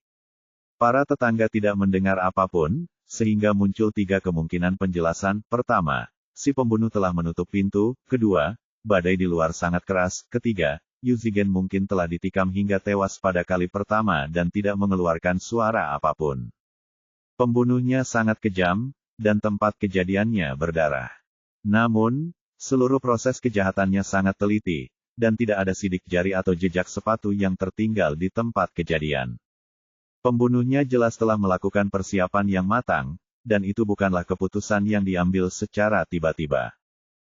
Para tetangga tidak mendengar apapun, sehingga muncul 3 kemungkinan penjelasan. Pertama, si pembunuh telah menutup pintu. Kedua, badai di luar sangat keras. Ketiga, Yu Zigen mungkin telah ditikam hingga tewas pada kali pertama dan tidak mengeluarkan suara apapun. Pembunuhnya sangat kejam, dan tempat kejadiannya berdarah. Namun, seluruh proses kejahatannya sangat teliti, dan tidak ada sidik jari atau jejak sepatu yang tertinggal di tempat kejadian. Pembunuhnya jelas telah melakukan persiapan yang matang, dan itu bukanlah keputusan yang diambil secara tiba-tiba.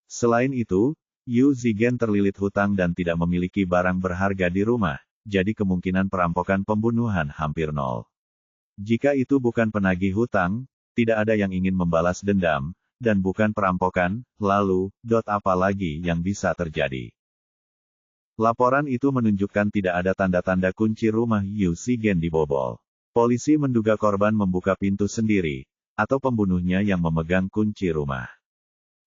Selain itu, Yu Zigen terlilit hutang dan tidak memiliki barang berharga di rumah, jadi kemungkinan perampokan pembunuhan hampir nol. Jika itu bukan penagih hutang, tidak ada yang ingin membalas dendam, dan bukan perampokan, lalu, apa lagi yang bisa terjadi? Laporan itu menunjukkan tidak ada tanda-tanda kunci rumah Yu Zigen dibobol. Polisi menduga korban membuka pintu sendiri, atau pembunuhnya yang memegang kunci rumah.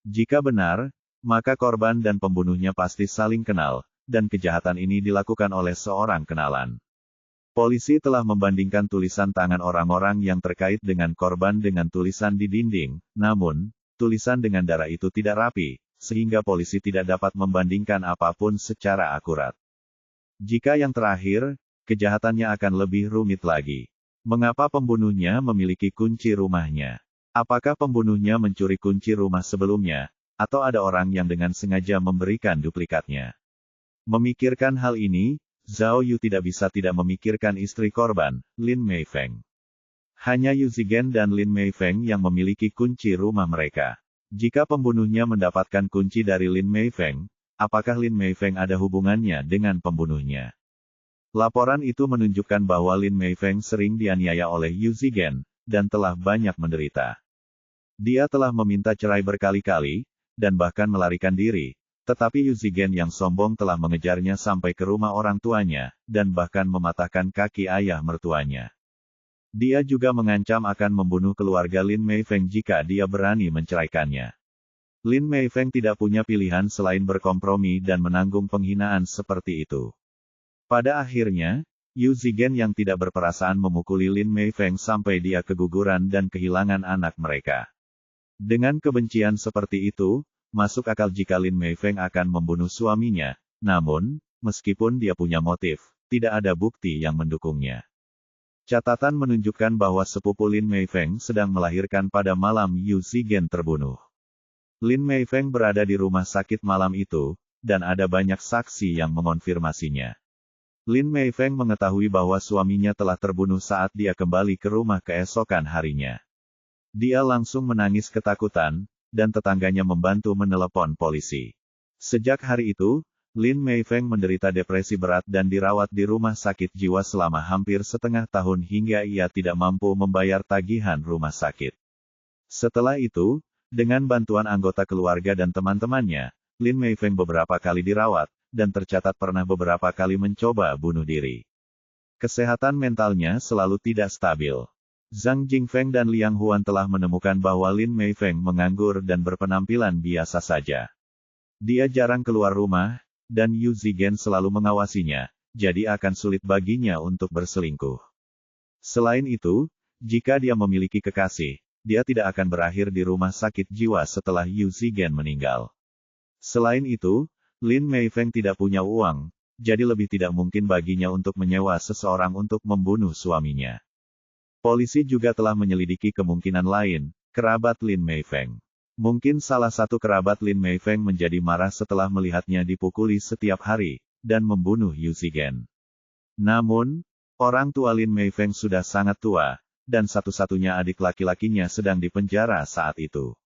Jika benar, maka korban dan pembunuhnya pasti saling kenal, dan kejahatan ini dilakukan oleh seorang kenalan. Polisi telah membandingkan tulisan tangan orang-orang yang terkait dengan korban dengan tulisan di dinding, namun, tulisan dengan darah itu tidak rapi, sehingga polisi tidak dapat membandingkan apapun secara akurat. Jika yang terakhir, kejahatannya akan lebih rumit lagi. Mengapa pembunuhnya memiliki kunci rumahnya? Apakah pembunuhnya mencuri kunci rumah sebelumnya, atau ada orang yang dengan sengaja memberikan duplikatnya? Memikirkan hal ini, Zhao Yu tidak bisa tidak memikirkan istri korban, Lin Meifeng. Hanya Yu Zigen dan Lin Meifeng yang memiliki kunci rumah mereka. Jika pembunuhnya mendapatkan kunci dari Lin Meifeng, apakah Lin Meifeng ada hubungannya dengan pembunuhnya? Laporan itu menunjukkan bahwa Lin Meifeng sering dianiaya oleh Yu Zigen, dan telah banyak menderita. Dia telah meminta cerai berkali-kali, dan bahkan melarikan diri. Tetapi Yu Zigen yang sombong telah mengejarnya sampai ke rumah orang tuanya, dan bahkan mematahkan kaki ayah mertuanya. Dia juga mengancam akan membunuh keluarga Lin Meifeng jika dia berani menceraikannya. Lin Meifeng tidak punya pilihan selain berkompromi dan menanggung penghinaan seperti itu. Pada akhirnya, Yu Zigen yang tidak berperasaan memukuli Lin Meifeng sampai dia keguguran dan kehilangan anak mereka. Dengan kebencian seperti itu, masuk akal jika Lin Meifeng akan membunuh suaminya, namun, meskipun dia punya motif, tidak ada bukti yang mendukungnya. Catatan menunjukkan bahwa sepupu Lin Meifeng sedang melahirkan pada malam Yu Zigen terbunuh. Lin Meifeng berada di rumah sakit malam itu, dan ada banyak saksi yang mengonfirmasinya. Lin Meifeng mengetahui bahwa suaminya telah terbunuh saat dia kembali ke rumah keesokan harinya. Dia langsung menangis ketakutan, dan tetangganya membantu menelepon polisi. Sejak hari itu, Lin Meifeng menderita depresi berat dan dirawat di rumah sakit jiwa selama hampir setengah tahun hingga ia tidak mampu membayar tagihan rumah sakit. Setelah itu, dengan bantuan anggota keluarga dan teman-temannya, Lin Meifeng beberapa kali dirawat, dan tercatat pernah beberapa kali mencoba bunuh diri. Kesehatan mentalnya selalu tidak stabil. Zhang Jingfeng dan Liang Huan telah menemukan bahwa Lin Meifeng menganggur dan berpenampilan biasa saja. Dia jarang keluar rumah, dan Yu Zigen selalu mengawasinya, jadi akan sulit baginya untuk berselingkuh. Selain itu, jika dia memiliki kekasih, dia tidak akan berakhir di rumah sakit jiwa setelah Yu Zigen meninggal. Selain itu, Lin Meifeng tidak punya uang, jadi lebih tidak mungkin baginya untuk menyewa seseorang untuk membunuh suaminya. Polisi juga telah menyelidiki kemungkinan lain, kerabat Lin Meifeng. Mungkin salah satu kerabat Lin Meifeng menjadi marah setelah melihatnya dipukuli setiap hari, dan membunuh Yu Zigen. Namun, orang tua Lin Meifeng sudah sangat tua, dan satu-satunya adik laki-lakinya sedang dipenjara saat itu.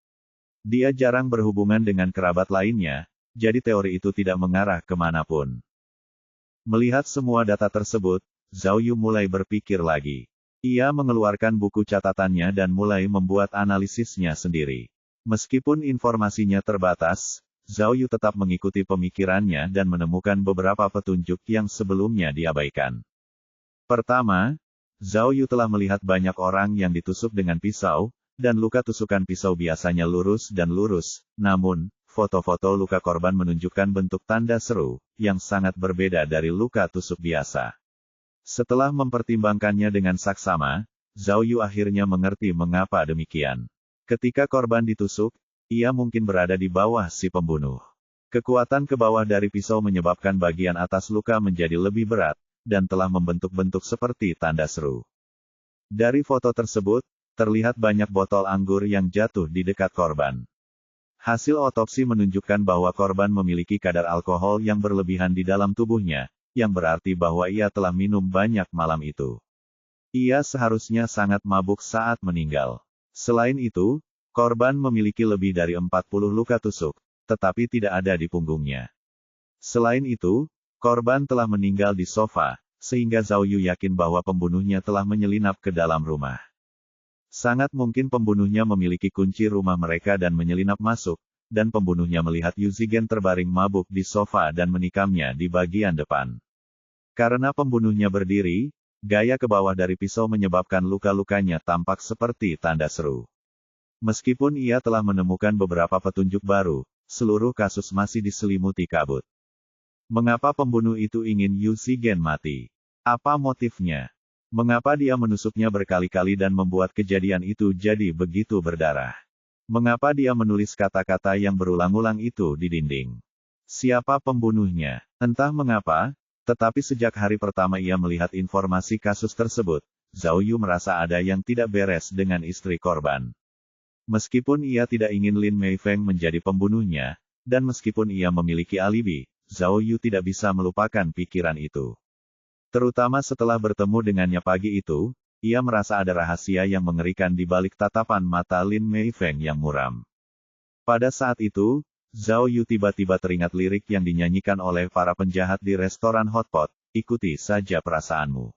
Dia jarang berhubungan dengan kerabat lainnya, jadi teori itu tidak mengarah kemanapun. Melihat semua data tersebut, Zhao Yu mulai berpikir lagi. Ia mengeluarkan buku catatannya dan mulai membuat analisisnya sendiri. Meskipun informasinya terbatas, Zhao Yu tetap mengikuti pemikirannya dan menemukan beberapa petunjuk yang sebelumnya diabaikan. Pertama, Zhao Yu telah melihat banyak orang yang ditusuk dengan pisau, dan luka tusukan pisau biasanya lurus dan lurus, namun, foto-foto luka korban menunjukkan bentuk tanda seru, yang sangat berbeda dari luka tusuk biasa. Setelah mempertimbangkannya dengan saksama, Zhao Yu akhirnya mengerti mengapa demikian. Ketika korban ditusuk, ia mungkin berada di bawah si pembunuh. Kekuatan ke bawah dari pisau menyebabkan bagian atas luka menjadi lebih berat, dan telah membentuk-bentuk seperti tanda seru. Dari foto tersebut, terlihat banyak botol anggur yang jatuh di dekat korban. Hasil otopsi menunjukkan bahwa korban memiliki kadar alkohol yang berlebihan di dalam tubuhnya, yang berarti bahwa ia telah minum banyak malam itu. Ia seharusnya sangat mabuk saat meninggal. Selain itu, korban memiliki lebih dari 40 luka tusuk, tetapi tidak ada di punggungnya. Selain itu, korban telah meninggal di sofa, sehingga Zhao Yu yakin bahwa pembunuhnya telah menyelinap ke dalam rumah. Sangat mungkin pembunuhnya memiliki kunci rumah mereka dan menyelinap masuk, dan pembunuhnya melihat Yu Zigen terbaring mabuk di sofa dan menikamnya di bagian depan. Karena pembunuhnya berdiri, gaya ke bawah dari pisau menyebabkan luka-lukanya tampak seperti tanda seru. Meskipun ia telah menemukan beberapa petunjuk baru, seluruh kasus masih diselimuti kabut. Mengapa pembunuh itu ingin Yu Zigen mati? Apa motifnya? Mengapa dia menusuknya berkali-kali dan membuat kejadian itu jadi begitu berdarah? Mengapa dia menulis kata-kata yang berulang-ulang itu di dinding? Siapa pembunuhnya? Entah mengapa, tetapi sejak hari pertama ia melihat informasi kasus tersebut, Zhao Yu merasa ada yang tidak beres dengan istri korban. Meskipun ia tidak ingin Lin Meifeng menjadi pembunuhnya, dan meskipun ia memiliki alibi, Zhao Yu tidak bisa melupakan pikiran itu. Terutama setelah bertemu dengannya pagi itu, ia merasa ada rahasia yang mengerikan di balik tatapan mata Lin Meifeng yang muram. Pada saat itu, Zhao Yu tiba-tiba teringat lirik yang dinyanyikan oleh para penjahat di restoran hotpot, ikuti saja perasaanmu.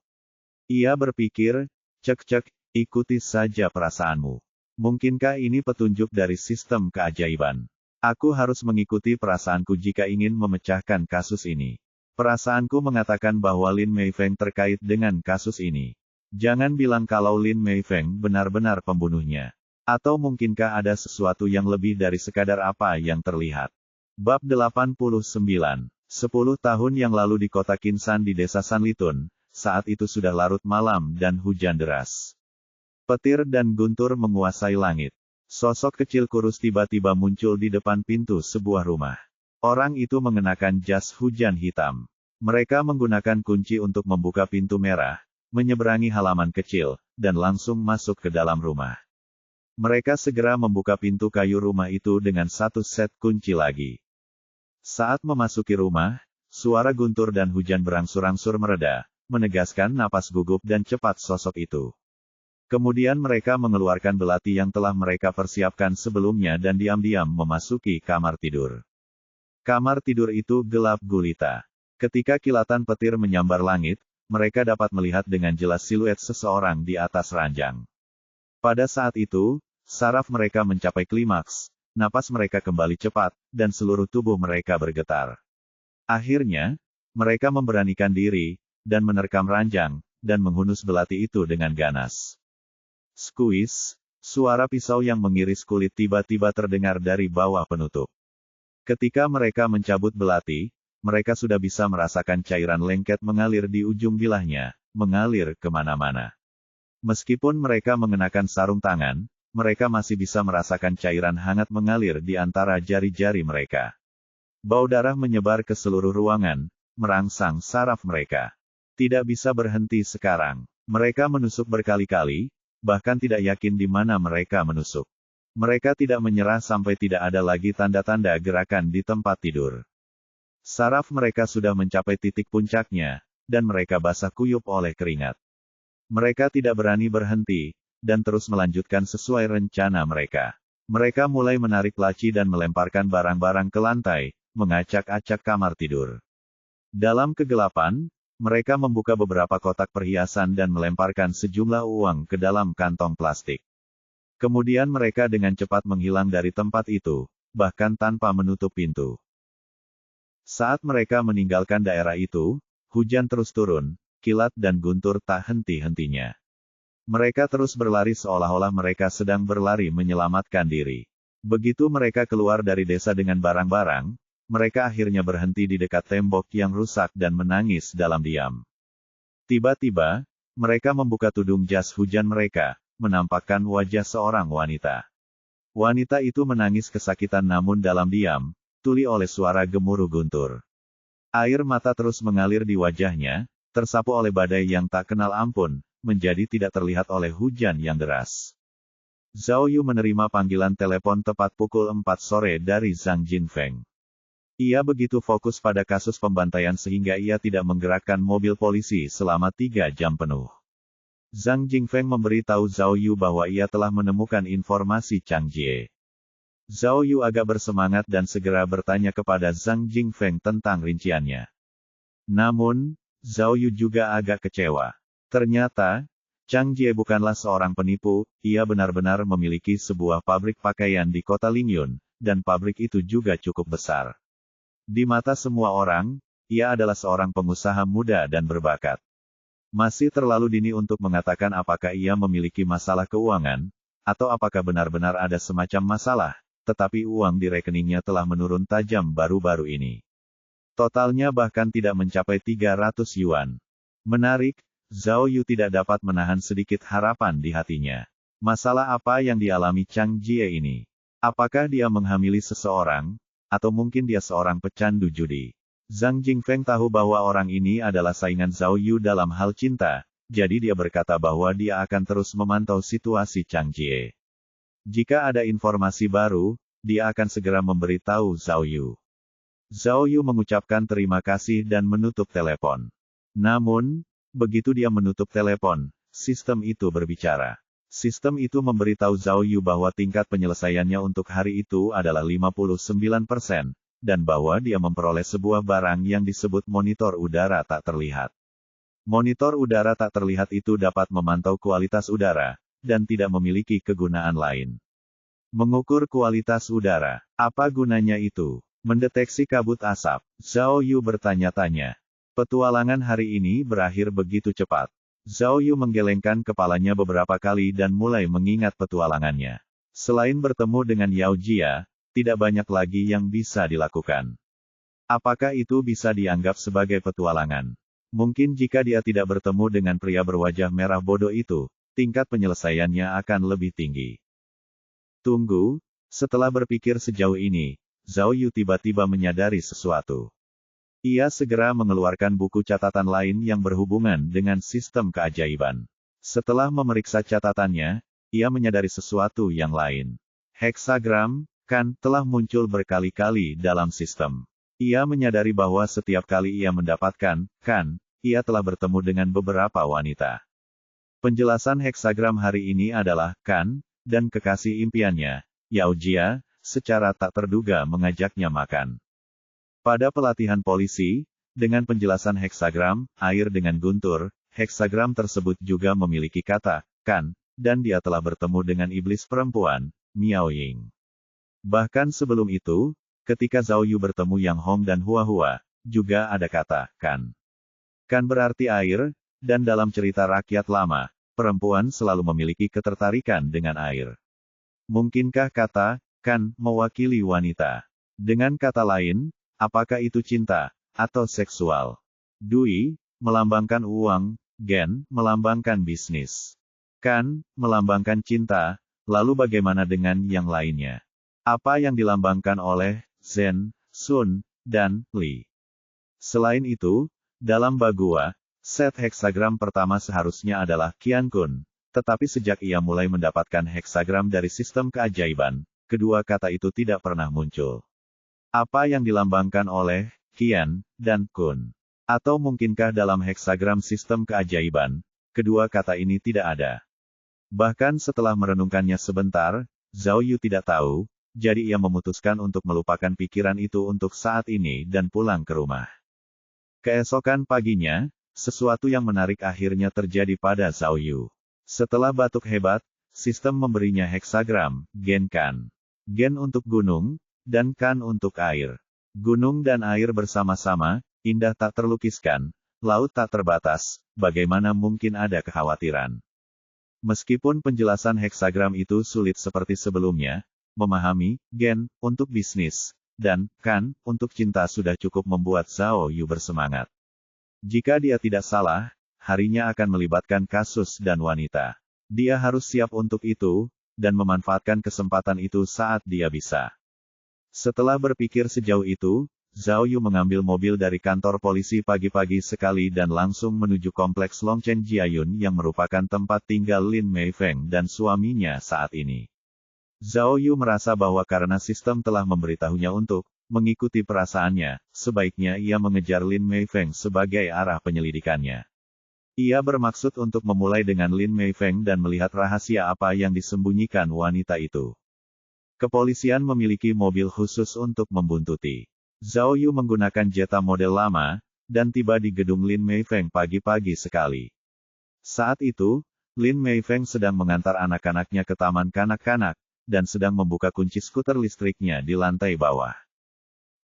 Ia berpikir, cek-cek, ikuti saja perasaanmu. Mungkinkah ini petunjuk dari sistem keajaiban? Aku harus mengikuti perasaanku jika ingin memecahkan kasus ini. Perasaanku mengatakan bahwa Lin Meifeng terkait dengan kasus ini. Jangan bilang kalau Lin Meifeng benar-benar pembunuhnya. Atau mungkinkah ada sesuatu yang lebih dari sekadar apa yang terlihat? Bab 89. 10 tahun yang lalu di kota Kinsan di desa Sanlitun, saat itu sudah larut malam dan hujan deras. Petir dan guntur menguasai langit. Sosok kecil kurus tiba-tiba muncul di depan pintu sebuah rumah. Orang itu mengenakan jas hujan hitam. Mereka menggunakan kunci untuk membuka pintu merah, menyeberangi halaman kecil, dan langsung masuk ke dalam rumah. Mereka segera membuka pintu kayu rumah itu dengan satu set kunci lagi. Saat memasuki rumah, suara guntur dan hujan berangsur-angsur mereda, menegaskan napas gugup dan cepat sosok itu. Kemudian mereka mengeluarkan belati yang telah mereka persiapkan sebelumnya dan diam-diam memasuki kamar tidur. Kamar tidur itu gelap gulita. Ketika kilatan petir menyambar langit, mereka dapat melihat dengan jelas siluet seseorang di atas ranjang. Pada saat itu, saraf mereka mencapai klimaks, napas mereka kembali cepat, dan seluruh tubuh mereka bergetar. Akhirnya, mereka memberanikan diri, dan menerkam ranjang, dan menghunus belati itu dengan ganas. Skuis, suara pisau yang mengiris kulit tiba-tiba terdengar dari bawah penutup. Ketika mereka mencabut belati, mereka sudah bisa merasakan cairan lengket mengalir di ujung bilahnya, mengalir kemana-mana. Meskipun mereka mengenakan sarung tangan, mereka masih bisa merasakan cairan hangat mengalir di antara jari-jari mereka. Bau darah menyebar ke seluruh ruangan, merangsang saraf mereka. Tidak bisa berhenti sekarang. Mereka menusuk berkali-kali, bahkan tidak yakin di mana mereka menusuk. Mereka tidak menyerah sampai tidak ada lagi tanda-tanda gerakan di tempat tidur. Saraf mereka sudah mencapai titik puncaknya, dan mereka basah kuyup oleh keringat. Mereka tidak berani berhenti, dan terus melanjutkan sesuai rencana mereka. Mereka mulai menarik laci dan melemparkan barang-barang ke lantai, mengacak-acak kamar tidur. Dalam kegelapan, mereka membuka beberapa kotak perhiasan dan melemparkan sejumlah uang ke dalam kantong plastik. Kemudian mereka dengan cepat menghilang dari tempat itu, bahkan tanpa menutup pintu. Saat mereka meninggalkan daerah itu, hujan terus turun, kilat dan guntur tak henti-hentinya. Mereka terus berlari seolah-olah mereka sedang berlari menyelamatkan diri. Begitu mereka keluar dari desa dengan barang-barang, mereka akhirnya berhenti di dekat tembok yang rusak dan menangis dalam diam. Tiba-tiba, mereka membuka tudung jas hujan mereka, menampakkan wajah seorang wanita. Wanita itu menangis kesakitan namun dalam diam, tuli oleh suara gemuruh guntur. Air mata terus mengalir di wajahnya, tersapu oleh badai yang tak kenal ampun, menjadi tidak terlihat oleh hujan yang deras. Zhao Yu menerima panggilan telepon tepat pukul 4 sore dari Zhang Jinfeng. Ia begitu fokus pada kasus pembantaian sehingga ia tidak menggerakkan mobil polisi selama 3 jam penuh. Zhang Jinfeng memberitahu Zhao Yu bahwa ia telah menemukan informasi Chang Jie. Zhao Yu agak bersemangat dan segera bertanya kepada Zhang Jinfeng tentang rinciannya. Namun, Zhao Yu juga agak kecewa. Ternyata, Chang Jie bukanlah seorang penipu, ia benar-benar memiliki sebuah pabrik pakaian di kota Lingyun, dan pabrik itu juga cukup besar. Di mata semua orang, ia adalah seorang pengusaha muda dan berbakat. Masih terlalu dini untuk mengatakan apakah ia memiliki masalah keuangan, atau apakah benar-benar ada semacam masalah, tetapi uang di rekeningnya telah menurun tajam baru-baru ini. Totalnya bahkan tidak mencapai 300 yuan. Menarik, Zhao Yu tidak dapat menahan sedikit harapan di hatinya. Masalah apa yang dialami Chang Jie ini? Apakah dia menghamili seseorang, atau mungkin dia seorang pecandu judi? Zhang Jingfeng tahu bahwa orang ini adalah saingan Zhao Yu dalam hal cinta, jadi dia berkata bahwa dia akan terus memantau situasi Chang Jie. Jika ada informasi baru, dia akan segera memberitahu Zhao Yu. Zhao Yu mengucapkan terima kasih dan menutup telepon. Namun, begitu dia menutup telepon, sistem itu berbicara. Sistem itu memberitahu Zhao Yu bahwa tingkat penyelesaiannya untuk hari itu adalah 59%, dan bahwa dia memperoleh sebuah barang yang disebut monitor udara tak terlihat. Monitor udara tak terlihat itu dapat memantau kualitas udara, dan tidak memiliki kegunaan lain. Mengukur kualitas udara, apa gunanya itu? Mendeteksi kabut asap, Zhao Yu bertanya-tanya. Petualangan hari ini berakhir begitu cepat. Zhao Yu menggelengkan kepalanya beberapa kali dan mulai mengingat petualangannya. Selain bertemu dengan Yao Jia, tidak banyak lagi yang bisa dilakukan. Apakah itu bisa dianggap sebagai petualangan? Mungkin jika dia tidak bertemu dengan pria berwajah merah bodoh itu, tingkat penyelesaiannya akan lebih tinggi. Tunggu, setelah berpikir sejauh ini, Zhao Yu tiba-tiba menyadari sesuatu. Ia segera mengeluarkan buku catatan lain yang berhubungan dengan sistem keajaiban. Setelah memeriksa catatannya, ia menyadari sesuatu yang lain. Heksagram, kan, telah muncul berkali-kali dalam sistem. Ia menyadari bahwa setiap kali ia mendapatkan, kan, ia telah bertemu dengan beberapa wanita. Penjelasan heksagram hari ini adalah, kan, dan kekasih impiannya, Yao Jia, secara tak terduga mengajaknya makan. Pada pelatihan polisi, dengan penjelasan heksagram, air dengan guntur, heksagram tersebut juga memiliki kata, kan, dan dia telah bertemu dengan iblis perempuan, Miao Ying. Bahkan sebelum itu, ketika Zhao Yu bertemu Yang Hong dan Hua Hua, juga ada kata, kan. Kan berarti air, dan dalam cerita rakyat lama, perempuan selalu memiliki ketertarikan dengan air. Mungkinkah kata, kan, mewakili wanita? Dengan kata lain, apakah itu cinta, atau seksual? Dui, melambangkan uang, Gen, melambangkan bisnis. Kan, melambangkan cinta, lalu bagaimana dengan yang lainnya? Apa yang dilambangkan oleh Zhen, Sun, dan Li? Selain itu, dalam Bagua, set heksagram pertama seharusnya adalah Qiankun, tetapi sejak ia mulai mendapatkan heksagram dari sistem keajaiban, kedua kata itu tidak pernah muncul. Apa yang dilambangkan oleh Qian dan Kun? Atau mungkinkah dalam heksagram sistem keajaiban, kedua kata ini tidak ada? Bahkan setelah merenungkannya sebentar, Zhao Yu tidak tahu, jadi ia memutuskan untuk melupakan pikiran itu untuk saat ini dan pulang ke rumah. Keesokan paginya, sesuatu yang menarik akhirnya terjadi pada Zhao Yu. Setelah batuk hebat, sistem memberinya heksagram, Gen Kan. Gen untuk gunung, dan Kan untuk air. Gunung dan air bersama-sama, indah tak terlukiskan, laut tak terbatas, bagaimana mungkin ada kekhawatiran? Meskipun penjelasan heksagram itu sulit seperti sebelumnya, memahami, Gen, untuk bisnis, dan Kan, untuk cinta sudah cukup membuat Zhao Yu bersemangat. Jika dia tidak salah, harinya akan melibatkan kasus dan wanita. Dia harus siap untuk itu, dan memanfaatkan kesempatan itu saat dia bisa. Setelah berpikir sejauh itu, Zhao Yu mengambil mobil dari kantor polisi pagi-pagi sekali dan langsung menuju kompleks Longchen Jiayun yang merupakan tempat tinggal Lin Meifeng dan suaminya saat ini. Zhao Yu merasa bahwa karena sistem telah memberitahunya untuk mengikuti perasaannya, sebaiknya ia mengejar Lin Meifeng sebagai arah penyelidikannya. Ia bermaksud untuk memulai dengan Lin Meifeng dan melihat rahasia apa yang disembunyikan wanita itu. Kepolisian memiliki mobil khusus untuk membuntuti. Zhao Yu menggunakan Jetta model lama, dan tiba di gedung Lin Meifeng pagi-pagi sekali. Saat itu, Lin Meifeng sedang mengantar anak-anaknya ke taman kanak-kanak, dan sedang membuka kunci skuter listriknya di lantai bawah.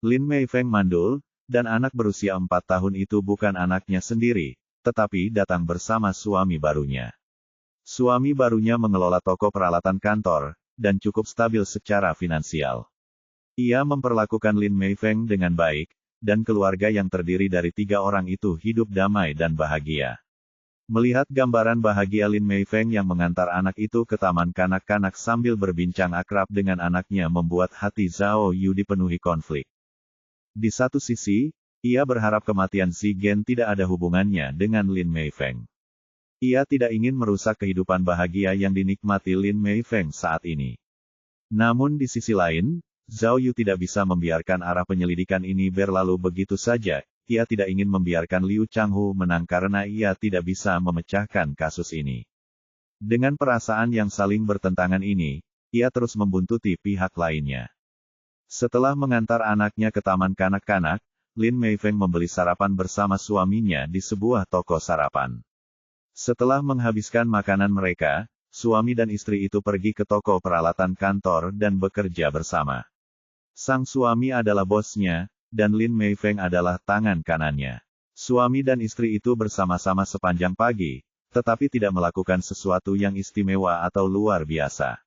Lin Meifeng mandul, dan anak berusia 4 tahun itu bukan anaknya sendiri, tetapi datang bersama suami barunya. Suami barunya mengelola toko peralatan kantor, dan cukup stabil secara finansial. Ia memperlakukan Lin Meifeng dengan baik, dan keluarga yang terdiri dari 3 orang itu hidup damai dan bahagia. Melihat gambaran bahagia Lin Meifeng yang mengantar anak itu ke taman kanak-kanak sambil berbincang akrab dengan anaknya membuat hati Zhao Yu dipenuhi konflik. Di satu sisi, ia berharap kematian Si Gen tidak ada hubungannya dengan Lin Meifeng. Ia tidak ingin merusak kehidupan bahagia yang dinikmati Lin Meifeng saat ini. Namun di sisi lain, Zhao Yu tidak bisa membiarkan arah penyelidikan ini berlalu begitu saja. Ia tidak ingin membiarkan Liu Changhu menang karena ia tidak bisa memecahkan kasus ini. Dengan perasaan yang saling bertentangan ini, ia terus membuntuti pihak lainnya. Setelah mengantar anaknya ke taman kanak-kanak, Lin Meifeng membeli sarapan bersama suaminya di sebuah toko sarapan. Setelah menghabiskan makanan mereka, suami dan istri itu pergi ke toko peralatan kantor dan bekerja bersama. Sang suami adalah bosnya, dan Lin Meifeng adalah tangan kanannya. Suami dan istri itu bersama-sama sepanjang pagi, tetapi tidak melakukan sesuatu yang istimewa atau luar biasa.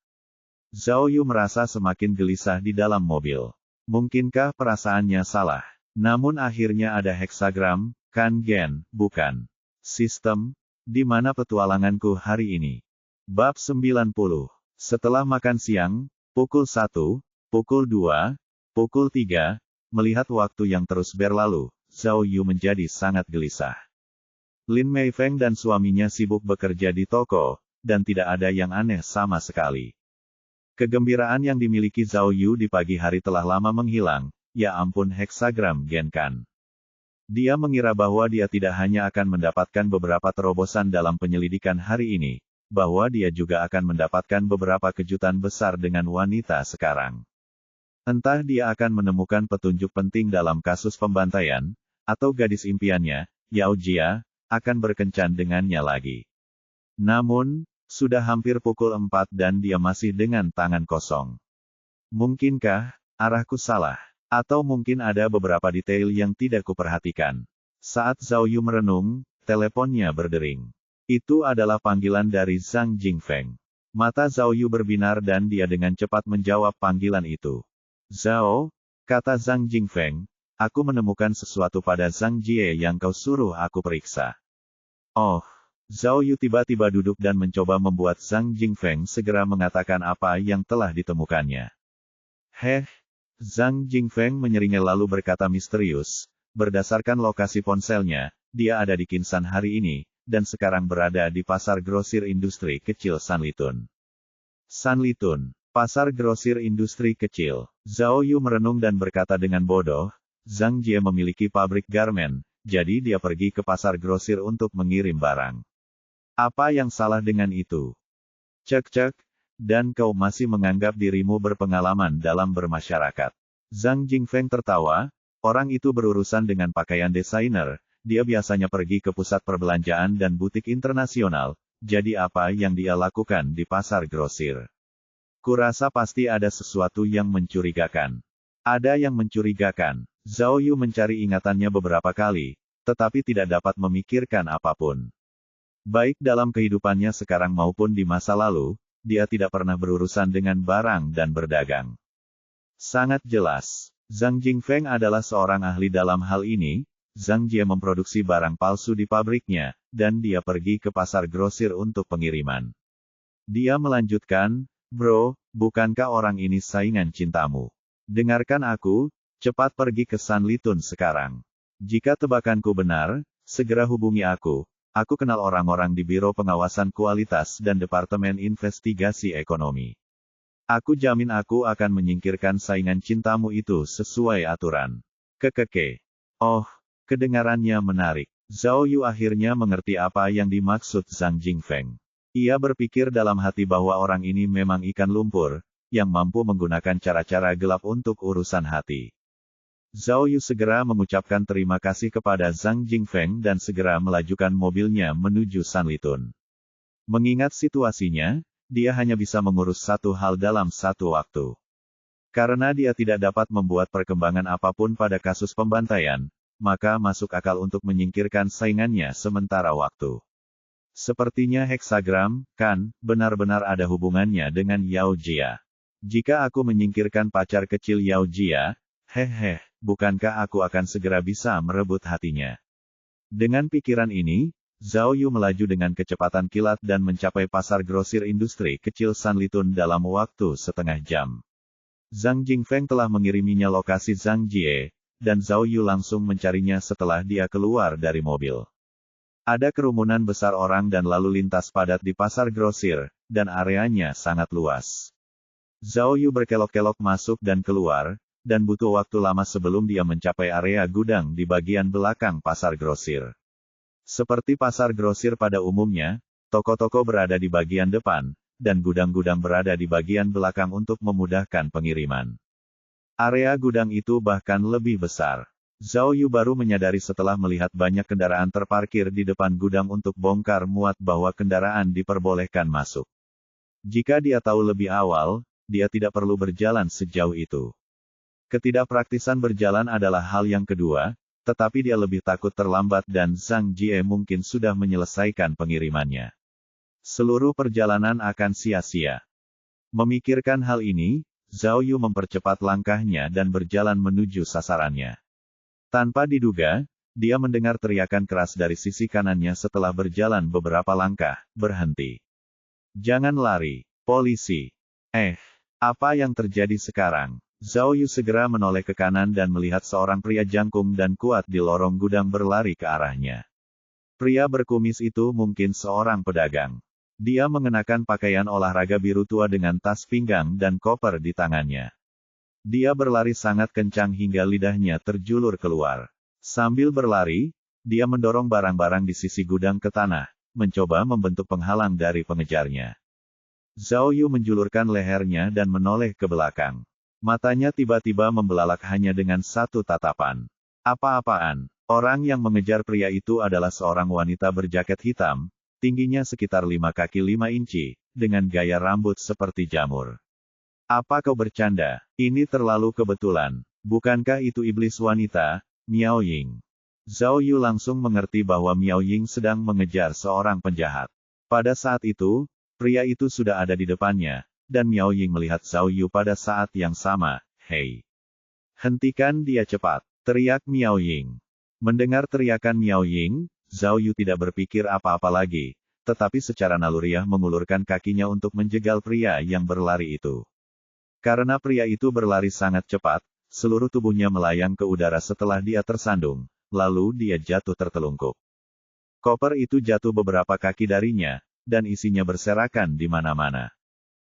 Zhao Yu merasa semakin gelisah di dalam mobil. Mungkinkah perasaannya salah? Namun akhirnya ada heksagram, kan Gen, bukan. Sistem, di mana petualanganku hari ini? Bab 90. Setelah makan siang, pukul 1, pukul 2, pukul 3, melihat waktu yang terus berlalu, Zhao Yu menjadi sangat gelisah. Lin Meifeng dan suaminya sibuk bekerja di toko, dan tidak ada yang aneh sama sekali. Kegembiraan yang dimiliki Zhao Yu di pagi hari telah lama menghilang, ya ampun heksagram Gen kan. Dia mengira bahwa dia tidak hanya akan mendapatkan beberapa terobosan dalam penyelidikan hari ini, bahwa dia juga akan mendapatkan beberapa kejutan besar dengan wanita sekarang. Entah dia akan menemukan petunjuk penting dalam kasus pembantaian, atau gadis impiannya, Yao Jia, akan berkencan dengannya lagi. Namun, sudah hampir pukul 4 dan dia masih dengan tangan kosong. Mungkinkah arahku salah? Atau mungkin ada beberapa detail yang tidak kuperhatikan. Saat Zhao Yu merenung, teleponnya berdering. Itu adalah panggilan dari Zhang Jingfeng. Mata Zhao Yu berbinar dan dia dengan cepat menjawab panggilan itu. Zhao, kata Zhang Jingfeng, aku menemukan sesuatu pada Zhang Jie yang kau suruh aku periksa. Oh, Zhao Yu tiba-tiba duduk dan mencoba membuat Zhang Jingfeng segera mengatakan apa yang telah ditemukannya. Zhang Jingfeng menyeringai lalu berkata misterius, berdasarkan lokasi ponselnya, dia ada di Kinsan hari ini, dan sekarang berada di pasar grosir industri kecil Sanlitun. Sanlitun. Pasar grosir industri kecil. Zhao Yu merenung dan berkata dengan bodoh, Zhang Jie memiliki pabrik garmen, jadi dia pergi ke pasar grosir untuk mengirim barang. Apa yang salah dengan itu? Cek, dan kau masih menganggap dirimu berpengalaman dalam bermasyarakat. Zhang Jingfeng tertawa, orang itu berurusan dengan pakaian desainer, dia biasanya pergi ke pusat perbelanjaan dan butik internasional, jadi apa yang dia lakukan di pasar grosir? Kurasa pasti ada sesuatu yang mencurigakan. Ada yang mencurigakan. Zhao Yu mencari ingatannya beberapa kali, tetapi tidak dapat memikirkan apapun. Baik dalam kehidupannya sekarang maupun di masa lalu, dia tidak pernah berurusan dengan barang dan berdagang. Sangat jelas, Zhang Jingfeng adalah seorang ahli dalam hal ini. Zhang Jie memproduksi barang palsu di pabriknya, dan dia pergi ke pasar grosir untuk pengiriman. Dia melanjutkan, bro, bukankah orang ini saingan cintamu? Dengarkan aku, cepat pergi ke Sanlitun sekarang. Jika tebakanku benar, segera hubungi aku. Aku kenal orang-orang di Biro Pengawasan Kualitas dan Departemen Investigasi Ekonomi. Aku jamin aku akan menyingkirkan saingan cintamu itu sesuai aturan. Kekeke. Oh, kedengarannya menarik. Zhao Yu akhirnya mengerti apa yang dimaksud Zhang Jingfeng. Ia berpikir dalam hati bahwa orang ini memang ikan lumpur, yang mampu menggunakan cara-cara gelap untuk urusan hati. Zhao Yu segera mengucapkan terima kasih kepada Zhang Jingfeng dan segera melajukan mobilnya menuju Sanlitun. Mengingat situasinya, dia hanya bisa mengurus satu hal dalam satu waktu. Karena dia tidak dapat membuat perkembangan apapun pada kasus pembantaian, maka masuk akal untuk menyingkirkan saingannya sementara waktu. Sepertinya heksagram, kan, benar-benar ada hubungannya dengan Yao Jia. Jika aku menyingkirkan pacar kecil Yao Jia, bukankah aku akan segera bisa merebut hatinya? Dengan pikiran ini, Zhao Yu melaju dengan kecepatan kilat dan mencapai pasar grosir industri kecil Sanlitun dalam waktu setengah jam. Zhang Jingfeng telah mengiriminya lokasi Zhang Jie, dan Zhao Yu langsung mencarinya setelah dia keluar dari mobil. Ada kerumunan besar orang dan lalu lintas padat di pasar grosir, dan areanya sangat luas. Zhao Yu berkelok-kelok masuk dan keluar, dan butuh waktu lama sebelum dia mencapai area gudang di bagian belakang pasar grosir. Seperti pasar grosir pada umumnya, toko-toko berada di bagian depan, dan gudang-gudang berada di bagian belakang untuk memudahkan pengiriman. Area gudang itu bahkan lebih besar. Zhao Yu baru menyadari setelah melihat banyak kendaraan terparkir di depan gudang untuk bongkar muat bahwa kendaraan diperbolehkan masuk. Jika dia tahu lebih awal, dia tidak perlu berjalan sejauh itu. Ketidakpraktisan berjalan adalah hal yang kedua, tetapi dia lebih takut terlambat dan Zhang Jie mungkin sudah menyelesaikan pengirimannya. Seluruh perjalanan akan sia-sia. Memikirkan hal ini, Zhao Yu mempercepat langkahnya dan berjalan menuju sasarannya. Tanpa diduga, dia mendengar teriakan keras dari sisi kanannya setelah berjalan beberapa langkah, berhenti. Jangan lari, polisi. Apa yang terjadi sekarang? Zhao Yu segera menoleh ke kanan dan melihat seorang pria jangkung dan kuat di lorong gudang berlari ke arahnya. Pria berkumis itu mungkin seorang pedagang. Dia mengenakan pakaian olahraga biru tua dengan tas pinggang dan koper di tangannya. Dia berlari sangat kencang hingga lidahnya terjulur keluar. Sambil berlari, dia mendorong barang-barang di sisi gudang ke tanah, mencoba membentuk penghalang dari pengejarnya. Zhao Yu menjulurkan lehernya dan menoleh ke belakang. Matanya tiba-tiba membelalak hanya dengan satu tatapan. Apa-apaan? Orang yang mengejar pria itu adalah seorang wanita berjaket hitam, tingginya sekitar 5 kaki 5 inci, dengan gaya rambut seperti jamur. Apa kau bercanda? Ini terlalu kebetulan. Bukankah itu iblis wanita, Miao Ying? Zhao Yu langsung mengerti bahwa Miao Ying sedang mengejar seorang penjahat. Pada saat itu, pria itu sudah ada di depannya, dan Miao Ying melihat Zhao Yu pada saat yang sama. Hei! Hentikan dia cepat! Teriak Miao Ying. Mendengar teriakan Miao Ying, Zhao Yu tidak berpikir apa-apa lagi, tetapi secara naluriah mengulurkan kakinya untuk menjegal pria yang berlari itu. Karena pria itu berlari sangat cepat, seluruh tubuhnya melayang ke udara setelah dia tersandung, lalu dia jatuh tertelungkup. Koper itu jatuh beberapa kaki darinya, dan isinya berserakan di mana-mana.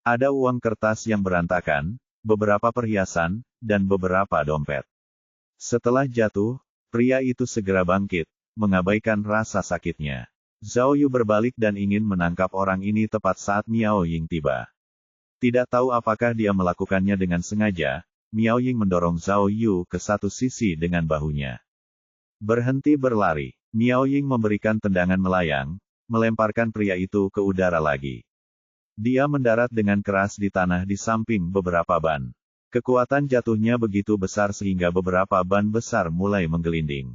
Ada uang kertas yang berantakan, beberapa perhiasan, dan beberapa dompet. Setelah jatuh, pria itu segera bangkit, mengabaikan rasa sakitnya. Zhao Yu berbalik dan ingin menangkap orang ini tepat saat Miao Ying tiba. Tidak tahu apakah dia melakukannya dengan sengaja, Miao Ying mendorong Zhao Yu ke satu sisi dengan bahunya. Berhenti berlari. Miao Ying memberikan tendangan melayang, melemparkan pria itu ke udara lagi. Dia mendarat dengan keras di tanah di samping beberapa ban. Kekuatan jatuhnya begitu besar sehingga beberapa ban besar mulai menggelinding.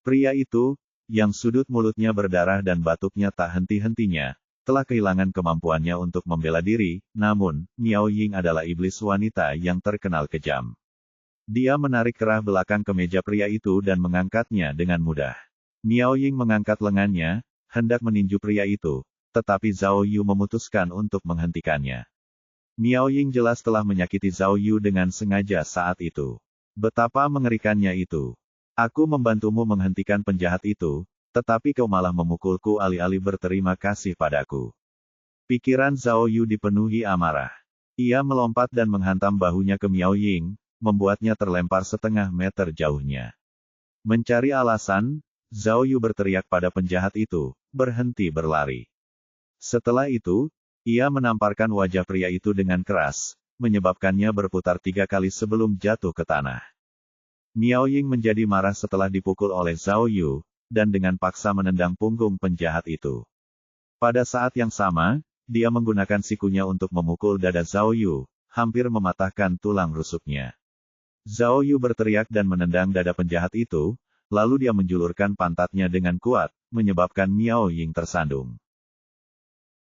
Pria itu, yang sudut mulutnya berdarah dan batuknya tak henti-hentinya, telah kehilangan kemampuannya untuk membela diri, namun, Miao Ying adalah iblis wanita yang terkenal kejam. Dia menarik kerah belakang kemeja pria itu dan mengangkatnya dengan mudah. Miao Ying mengangkat lengannya, hendak meninju pria itu, tetapi Zhao Yu memutuskan untuk menghentikannya. Miao Ying jelas telah menyakiti Zhao Yu dengan sengaja saat itu. Betapa mengerikannya itu. Aku membantumu menghentikan penjahat itu, tetapi kau malah memukulku alih-alih berterima kasih padaku. Pikiran Zhao Yu dipenuhi amarah. Ia melompat dan menghantam bahunya ke Miao Ying, membuatnya terlempar setengah meter jauhnya. Mencari alasan, Zhao Yu berteriak pada penjahat itu, berhenti berlari. Setelah itu, ia menamparkan wajah pria itu dengan keras, menyebabkannya berputar 3 kali sebelum jatuh ke tanah. Miao Ying menjadi marah setelah dipukul oleh Zhao Yu, dan dengan paksa menendang punggung penjahat itu. Pada saat yang sama, dia menggunakan sikunya untuk memukul dada Zhao Yu, hampir mematahkan tulang rusuknya. Zhao Yu berteriak dan menendang dada penjahat itu, lalu dia menjulurkan pantatnya dengan kuat, menyebabkan Miao Ying tersandung.